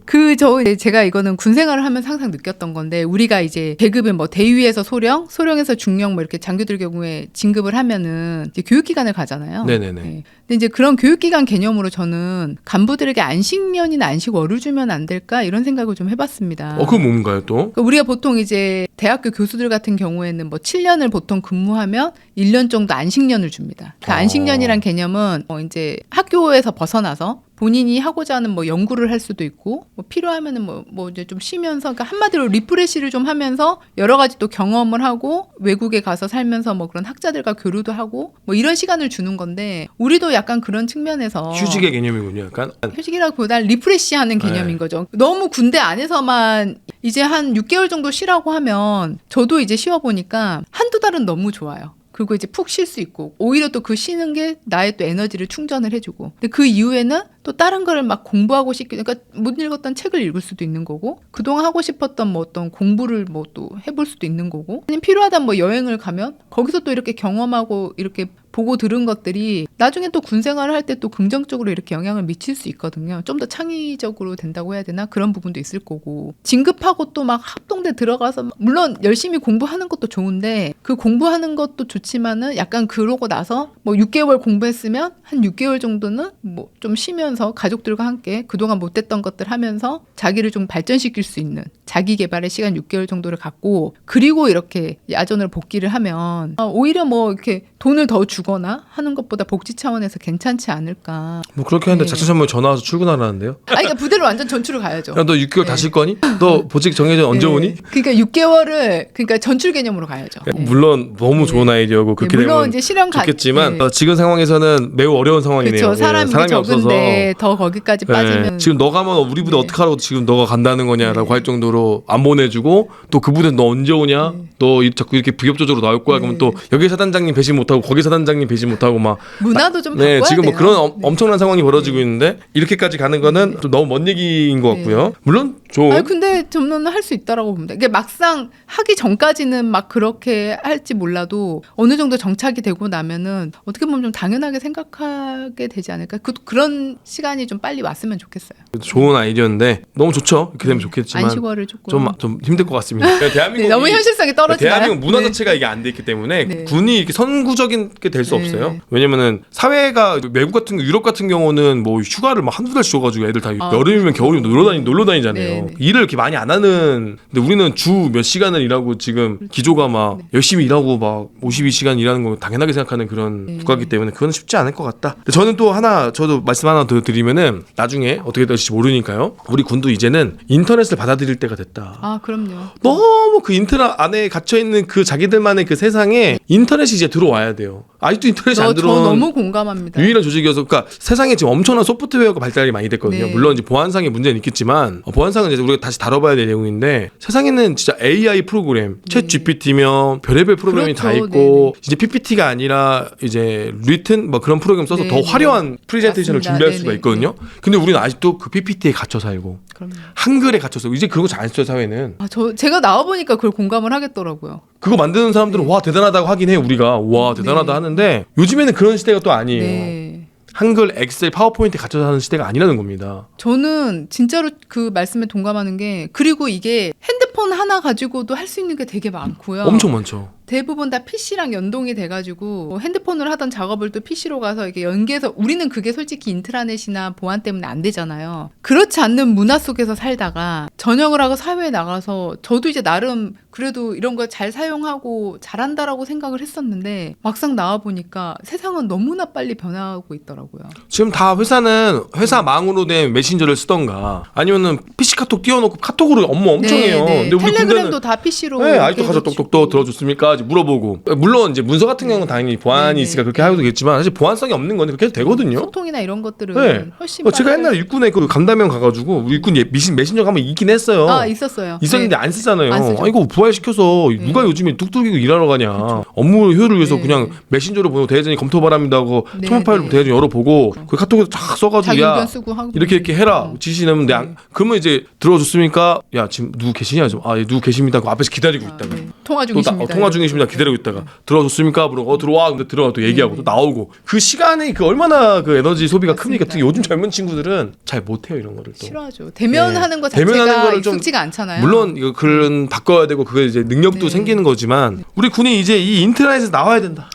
B: 제가 이거는 군 생활을 하면서 항상 느꼈던 건데 우리가 이제 계급은 뭐 대위에서 소령에서 중령 뭐 이렇게 장교들 경우에 진급을 하면은 이제 교육기관을 가잖아요.
A: 네네네.
B: 네. 근데 이제 그런 교육기관 개념으로 저는 간부들에게 안식년이나 안식월을 주면 안 될까 이런 생각을 좀 해봤습니다.
A: 그건 뭔가요 또?
B: 그러니까 우리가 보통 이제 대학교 교수들 같은 경우에는 뭐 7년을 보통 근무하면 1년 정도 안식년을 줍니다. 그 안식년이란 개념은 이제 학교에서 벗어나서 본인이 하고자 하는 뭐 연구를 할 수도 있고 뭐 필요하면은 뭐 이제 좀 쉬면서 그러니까 한마디로 리프레시를 좀 하면서 여러 가지 또 경험을 하고 외국에 가서 살면서 뭐 그런 학자들과 교류도 하고 뭐 이런 시간을 주는 건데 우리도 약간 그런 측면에서
A: 휴직의 개념이군요. 약간.
B: 휴직이라기보다는 리프레시하는 개념인
A: 네.
B: 거죠. 너무 군대 안에서만 이제 한 6개월 정도 쉬라고 하면 저도 이제 쉬어보니까 한두 달은 너무 좋아요. 그리고 이제 푹 쉴 수 있고 오히려 또 그 쉬는 게 나의 또 에너지를 충전을 해주고 근데 그 이후에는 또 다른 거를 막 공부하고 싶게 그러니까 못 읽었던 책을 읽을 수도 있는 거고 그동안 하고 싶었던 뭐 어떤 공부를 뭐 또 해볼 수도 있는 거고 아니면 필요하다 뭐 여행을 가면 거기서 또 이렇게 경험하고 이렇게 보고 들은 것들이 나중에 또 군 생활을 할 때 또 긍정적으로 이렇게 영향을 미칠 수 있거든요. 좀 더 창의적으로 된다고 해야 되나? 그런 부분도 있을 거고. 진급하고 또 막 합동대 들어가서 물론 열심히 공부하는 것도 좋은데 그 공부하는 것도 좋지만은 약간 그러고 나서 뭐 6개월 공부했으면 한 6개월 정도는 뭐 좀 쉬면서 가족들과 함께 그동안 못했던 것들 하면서 자기를 좀 발전시킬 수 있는 자기 개발의 시간 6개월 정도를 갖고 그리고 이렇게 야전으로 복귀를 하면 오히려 뭐 이렇게 돈을 더 주거나 하는 것보다 복지 차원에서 괜찮지 않을까.
A: 뭐 그렇게 하는데
B: 네.
A: 자칫하면 전화 와서 출근하라는데요.
B: 그러니까 부대를 완전 전출을 가야죠.
A: 야, 너 6개월 다
B: 네.
A: 쉴 거니? 너 보직 정해져 언제
B: 네.
A: 오니?
B: 그러니까 6개월을 그러니까 전출 개념으로 가야죠. 네.
A: 물론 너무 좋은
B: 네.
A: 아이디어고 그렇게
B: 네, 물론
A: 되면
B: 이제 실현
A: 좋겠지만
B: 네.
A: 지금 상황에서는 매우 어려운 상황이네요.
B: 그렇죠. 사람이 적은데 더 거기까지
A: 네.
B: 빠지면
A: 지금 너 가면 우리 부대
B: 네.
A: 어떡하라고 지금 너가 간다는 거냐라고 할 정도로 안 보내주고 또 그 부대 너 언제 오냐? 너 자꾸 이렇게 부협조적으로 나올 거야? 그러면 또 여기 사단장님 배신 못하고 거기 사단장님 배신 못하고 막
B: 문화도 좀 바꿔야
A: 네, 지금 뭐
B: 돼요.
A: 그런
B: 네.
A: 엄청난 상황이 벌어지고 있는데 이렇게까지 가는 거는 좀 너무 먼 얘기인 것 같고요. 물론 좋은
B: 아니 근데 저는 할 수 있다라고 봅니다. 이게 막상 하기 전까지는 막 그렇게 할지 몰라도 어느 정도 정착이 되고 나면은 어떻게 보면 좀 당연하게 생각하게 되지 않을까. 그런 시간이 좀 빨리 왔으면 좋겠어요.
A: 좋은 아이디어인데 너무 좋죠. 이렇게 되면 좋겠지만
B: 안식월을 조금
A: 좀 힘들 것 같습니다. 대한민국
B: 네, 너무 현실성이 떨어지나요?
A: 대한민국 문화
B: 네.
A: 자체가 이게 안 돼 있기 때문에
B: 네.
A: 군이 이렇게 선구적인 게 될 수
B: 네.
A: 없어요. 왜냐면은 사회가 외국 같은 거 유럽 같은 경우는 뭐 휴가를 막 한두 달씩 줘가지고 애들 다 여름이면 겨울이면 놀러 다니잖아요.
B: 네, 네.
A: 일을 이렇게 많이 안 하는. 근데 우리는 주 몇 시간을 일하고 지금 기조가 막 열심히 일하고 막 52시간 일하는 거 당연하게 생각하는 그런
B: 네.
A: 국가이기 때문에 그건 쉽지 않을 것 같다. 근데 저는 또 저도 말씀 하나 더 드리면은 나중에 어떻게 될지 모르니까요. 우리 군도 이제는 인터넷을 받아들일 때가 됐다.
B: 아 그럼요.
A: 너무 그 인터넷 안에 갇혀 있는 그 자기들만의 그 세상에 인터넷이 이제 들어와야 돼요. 아직도 인터넷이 안
B: 저
A: 들어온
B: 너무 공감합니다.
A: 유일한 조직이어서 그러니까 세상에 지금 엄청난 소프트웨어가 발달이 많이 됐거든요.
B: 네.
A: 물론 이제 보안상의 문제는 있겠지만 보안상은 이제 우리가 다시 다뤄봐야 될 내용인데 세상에는 진짜 AI 프로그램, 챗 GPT며 별의별 프로그램이 다
B: 그렇죠.
A: 있고 이제 PPT가 아니라 이제 리튼 뭐 그런 프로그램 써서 더
B: 네네.
A: 화려한 프레젠테이션을
B: 맞습니다.
A: 준비할
B: 네네.
A: 수가 있거든요. 근데 우리는 아직도 그 PPT에 갇혀 살고
B: 그럼요.
A: 한글에 갇혀서 이제 그런 거 잘 안 써요 사회는.
B: 제가 나와 보니까 그걸 공감을 하겠더라고요.
A: 그거 만드는 사람들은 와 대단하다고 하긴 해 우리가 와 대단하다
B: 네.
A: 하는데 요즘에는 그런 시대가 또 아니에요.
B: 네.
A: 한글, 엑셀, 파워포인트 갇혀서 하는 시대가 아니라는 겁니다.
B: 저는 진짜로 그 말씀에 동감하는 게 그리고 이게 핸드폰 하나 가지고도 할 수 있는 게 되게 많고요.
A: 엄청 많죠.
B: 대부분 다 PC랑 연동이 돼가지고 핸드폰으로 하던 작업을 또 PC로 가서 이렇게 연계해서 우리는 그게 솔직히 인트라넷이나 보안 때문에 안 되잖아요. 그렇지 않는 문화 속에서 살다가 전역을 하고 사회에 나가서 저도 이제 나름 그래도 이런 거 잘 사용하고 잘한다라고 생각을 했었는데 막상 나와 보니까 세상은 너무나 빨리 변하고 있더라고요.
A: 지금 다 회사는 회사 망으로 된 메신저를 쓰던가 아니면은 PC 카톡 띄워놓고 카톡으로 업무 엄청 해요.
B: 네.
A: 근데 우리
B: 텔레그램도
A: 군대는
B: 다 PC로.
A: 네, 아직도 가서 똑똑똑 들어줬습니까? 물어보고. 물론 이제 문서 같은 경우는 당연히 보안이
B: 네,
A: 있으니까
B: 네.
A: 그렇게 하겠지만 사실 보안성이 없는 건데 그렇게 해도 되거든요.
B: 소통이나 이런 것들은
A: 네.
B: 훨씬
A: 제가 옛날에 육군에 그 간담회 가가지고 우리 육군 메신저가 한번 있긴 했어요.
B: 있었어요.
A: 있었는데
B: 네.
A: 안 쓰잖아요.
B: 안 쓰죠.
A: 이거 부활시켜서 누가 요즘에 뚝뚝이고 일하러 가냐. 업무 효율을 위해서
B: 네.
A: 그냥 메신저로 보내고 대회장이 검토 바랍니다 하고
B: 네,
A: 통합 파일로
B: 네.
A: 대회장 열어보고 그 카톡에서 쫙 써가지고
B: 자기
A: 야
B: 의견 쓰고 하고
A: 이렇게 해라 지시 내면 그러면 이제 들어줬습니까? 야 지금 누구 계시냐? 예, 누구 계십니다. 그 앞에서 기다리고 있다가
B: 네. 통화
A: 또
B: 중이십니다.
A: 통화 중이십니다. 기다리고 있다가 들어줬습니까? 그러고 들어와. 근데 들어가 또 얘기하고 또 나오고 그 시간이 그 얼마나 그 에너지 소비가 큽니까? 특히 요즘 젊은 친구들은 잘 못해요 이런 거를 또.
B: 싫어하죠. 대면하는 거
A: 대면하는
B: 자체가
A: 거를 좀
B: 익숙지가 않잖아요.
A: 물론 이거 글은 바꿔야 되고 그게 이제 능력도
B: 네.
A: 생기는 거지만 우리 군이 이제 이 인터넷에서 나와야 된다.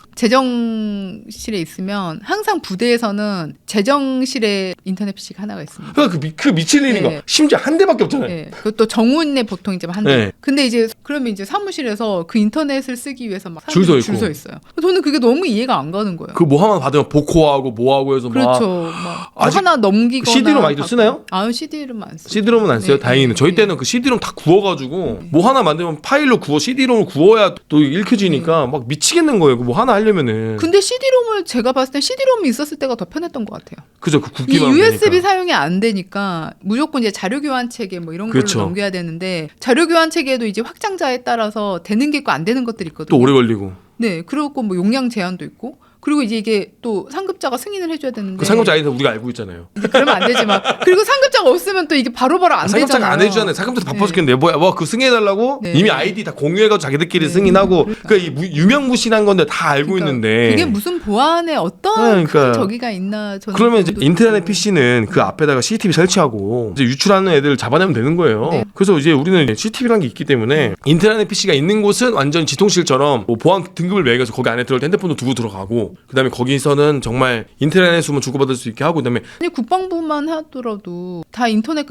B: 제정실에 있으면 항상 부대에서는 제정실에 인터넷 PC가 하나가 있습니다.
A: 그러니까 그 미칠 일인
B: 네.
A: 거 심지어 한 대밖에 없잖아요.
B: 네. 그것도 정훈에 보통 이제 한 대.
A: 네.
B: 근데 이제 그러면 이제 사무실에서 그 인터넷을 쓰기 위해서 막
A: 줄 서
B: 줄서
A: 있고.
B: 있어요. 저는 그게 너무 이해가 안 가는 거예요.
A: 그 뭐 하나 받으면 복호하고 뭐하고 해서
B: 그렇죠. 막
A: 아직
B: 하나 넘기거나
A: CD-롬 아직도 쓰나요?
B: CD롬 안 써요.
A: CD롬은 안 써요.
B: 네,
A: 다행히는
B: 네,
A: 저희
B: 네.
A: 때는 그 CD롬 다 구워가지고 뭐 하나 만들면 파일로 구워 CD롬을 구워야 또 읽혀지니까 막 미치겠는 거예요. 뭐 하나 하려면은.
B: 근데 CD롬을 제가 봤을 때 CD롬이 있었을 때가 더 편했던 것 같아요.
A: 그죠. 그
B: 이
A: 굵기만
B: USB
A: 되니까.
B: 사용이 안 되니까 무조건 이제 자료 교환 체계 뭐 이런 걸로
A: 그렇죠.
B: 넘겨야 되는데 자료 교환 체계에도 이제 확장자에 따라서 되는 게 있고 안 되는 것들이 있거든요.
A: 또 오래 걸리고.
B: 네, 그리고 뭐 용량 제한도 있고. 그리고 이게 또 상급자가 승인을 해줘야 되는데
A: 그 상급자 아니다 우리가 알고 있잖아요.
B: 이제 그러면 안 되지만 그리고 상급자가 없으면 또 이게 바로바로 안 되잖아요.
A: 상급자가 안 해주잖아요. 상급자도 바빠 죽겠는데 뭐 그 승인해달라고
B: 네.
A: 이미 아이디 다 공유해가지고 자기들끼리
B: 네.
A: 승인하고 그러니까 이 유명무실한 건데 다 알고
B: 그러니까
A: 있는데
B: 그게 무슨 보안에 어떤
A: 그러니까.
B: 큰 저기가 있나 저는
A: 그러면 이제
B: 그것도
A: 인터넷
B: 좀-
A: PC는 그 앞에다가 CCTV 설치하고 이제 유출하는 애들 잡아내면 되는 거예요.
B: 네.
A: 그래서 이제 우리는 CCTV라는 게 있기 때문에 인터넷 PC가 있는 곳은 완전 지통실처럼 뭐 보안 등급을 매겨서 거기 안에 들어갈 때 핸드폰도 두고 들어가고 그다음에 거기서는 정말 인터넷 수만 주고받을 수 있게 하고 그다음에
B: 아니 국방부만 하더라도 다 인터넷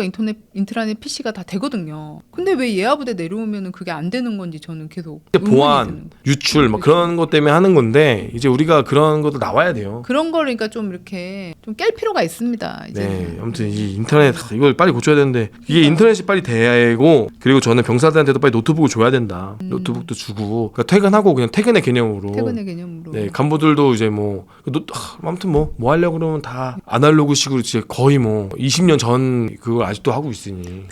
B: PC가 다 되거든요. 근데 왜 예하부대 내려오면은 그게 안 되는 건지 저는 계속 의문이
A: 보안,
B: 드는 거예요.
A: 유출 막 그런 것 때문에 하는 건데 이제 우리가 그런 것도 나와야 돼요.
B: 그런 걸 그러니까 좀 이렇게 좀 깰 필요가 있습니다. 이제.
A: 네, 아무튼 이 인터넷 이걸 빨리 고쳐야 되는데 이게 인터넷이 빨리 되고 그리고 저는 병사들한테도 빨리 노트북을 줘야 된다. 노트북도 주고 그러니까 퇴근하고 그냥 퇴근의 개념으로.
B: 퇴근의 개념으로.
A: 네, 간부들도 이제 뭐 아무튼 뭐 하려고 그러면 다 아날로그식으로 이제 거의 뭐 20년 전 그걸 아직도 하고 있으니.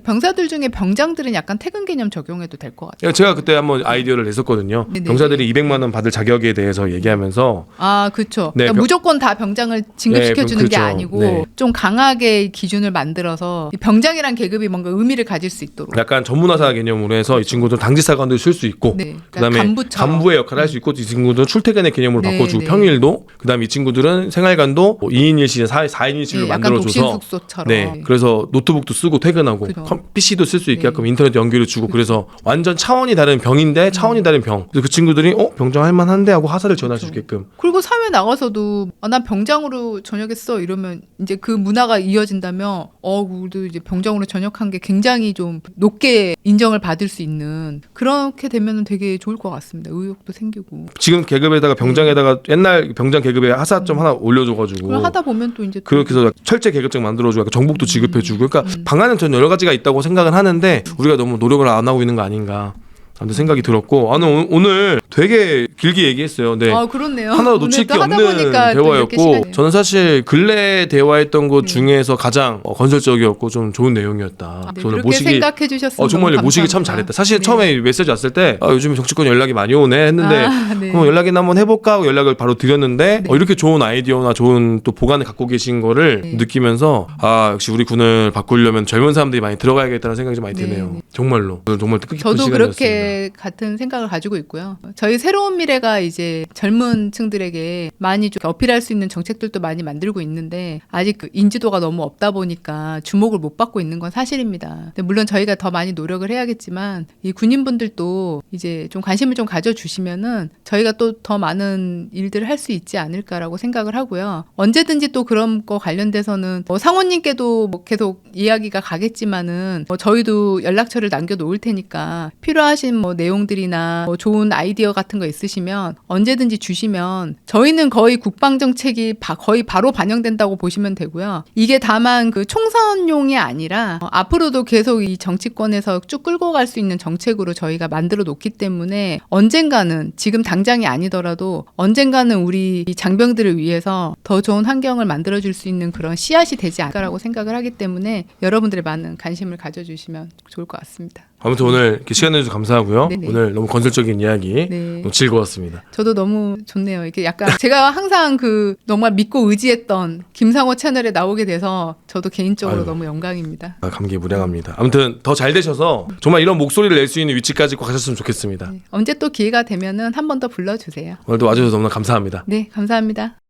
B: 병사들 중에 병장들은 약간 퇴근 개념 적용해도 될 것 같아요.
A: 제가 그때 한번 아이디어를 냈었거든요.
B: 네네.
A: 병사들이 200만 원 받을 자격에 대해서 얘기하면서
B: 아, 그렇죠.
A: 네,
B: 그러니까 무조건 다 병장을 진급시켜 주는 게
A: 그렇죠.
B: 아니고
A: 네.
B: 좀 강하게 기준을 만들어서 이 병장이란 계급이 뭔가 의미를 가질 수 있도록.
A: 약간 전문화사 개념으로 해서 이 친구들 당직사관도 쓸 수 있고
B: 네. 그러니까
A: 그다음에
B: 간부처럼.
A: 간부의 역할을 할 수 있고 이 친구들은 출퇴근의 개념으로
B: 네,
A: 바꿔주고
B: 네.
A: 평일도 그다음에 이 친구들은 생활관도 2인 1실에 4인 1실로
B: 네, 약간 독신
A: 만들어줘서
B: 숙소처럼.
A: 네, 그래서 노트북도 쓰고 퇴근하고
B: 그죠.
A: PC도 쓸 수 있게
B: 네.
A: 하고 인터넷 연결해 주고 그래서 완전 차원이 다른 병인데 차원이 다른 병. 그래서 그 친구들이 병장 할 만한데 하고 하사를 전할 수 있게끔.
B: 그리고 사회 나가서도 난 병장으로 전역했어 이러면 이제 그 문화가 이어진다면 우리도 이제 병장으로 전역한 게 굉장히 좀 높게 인정을 받을 수 있는 그렇게 되면은 되게 좋을 것 같습니다. 의욕도 생기고.
A: 지금 계급에다가 병장에다가 옛날 병장 계급에 하사점 하나 올려줘가지고
B: 그걸 하다 보면 또 이제 또
A: 그렇게 해서 철제 계급증 만들어주고 정복도 지급해주고 그러니까 방안은 전 여러 가지가 있다고 생각은 하는데 우리가 너무 노력을 안 하고 있는 거 아닌가 아무튼 생각이 들었고 오늘 되게 길게 얘기했어요. 네.
B: 그렇네요.
A: 하나도
B: 오늘
A: 놓칠
B: 또
A: 게
B: 하다
A: 없는
B: 보니까 또 이렇게
A: 대화였고
B: 시간이-
A: 저는 사실 근래 대화했던 것 중에서 가장 건설적이었고 좀 좋은 내용이었다.
B: 네,
A: 저는
B: 그렇게 생각해 주셨으면
A: 정말
B: 너무
A: 모시기 참
B: 감사합니다.
A: 잘했다. 사실
B: 네.
A: 처음에 메시지 왔을 때 요즘 정치권 연락이 많이 오네 했는데
B: 네.
A: 그럼 연락이나 한번 해볼까 하고 연락을 바로 드렸는데 이렇게 좋은 아이디어나 좋은 또 보관을 갖고 계신 거를
B: 네.
A: 느끼면서 역시 우리 군을 바꾸려면 젊은 사람들이 많이 들어가야겠다는 생각이 좀 많이
B: 네,
A: 드네요.
B: 네.
A: 정말로 정말 뜻깊은
B: 저도
A: 시간이었습니다.
B: 그렇게 네, 같은 생각을 가지고 있고요. 저희 새로운 미래가 이제 젊은 층들에게 많이 좀 어필할 수 있는 정책들도 많이 만들고 있는데 아직 그 인지도가 너무 없다 보니까 주목을 못 받고 있는 건 사실입니다. 근데 물론 저희가 더 많이 노력을 해야겠지만 이 군인분들도 이제 좀 관심을 좀 가져주시면은 저희가 또 더 많은 일들을 할 수 있지 않을까라고 생각을 하고요. 언제든지 또 그런 거 관련돼서는 상호님께도 계속 이야기가 가겠지만은 저희도 연락처를 남겨놓을 테니까 필요하신 내용들이나 좋은 아이디어 같은 거 있으시면 언제든지 주시면 저희는 거의 국방 정책이 거의 바로 반영된다고 보시면 되고요. 이게 다만 그 총선용이 아니라 앞으로도 계속 이 정치권에서 쭉 끌고 갈 수 있는 정책으로 저희가 만들어 놓기 때문에 언젠가는 지금 당장이 아니더라도 언젠가는 우리 이 장병들을 위해서 더 좋은 환경을 만들어줄 수 있는 그런 씨앗이 되지 않을까라고 생각을 하기 때문에 여러분들의 많은 관심을 가져주시면 좋을 것 같습니다.
A: 아무튼 오늘 이렇게 시간 내주셔서 감사하고요.
B: 네네.
A: 오늘 너무 건설적인 이야기
B: 네.
A: 너무 즐거웠습니다.
B: 저도 너무 좋네요. 이게 약간 제가 항상 그 정말 믿고 의지했던 김상호 채널에 나오게 돼서 저도 개인적으로
A: 아유.
B: 너무 영광입니다.
A: 감개무량합니다. 아무튼 더 잘 되셔서 정말 이런 목소리를 낼 수 있는 위치까지 꼭 가셨으면 좋겠습니다.
B: 네. 언제 또 기회가 되면은 한 번 더 불러주세요.
A: 오늘도 와주셔서 너무나 감사합니다.
B: 네, 감사합니다.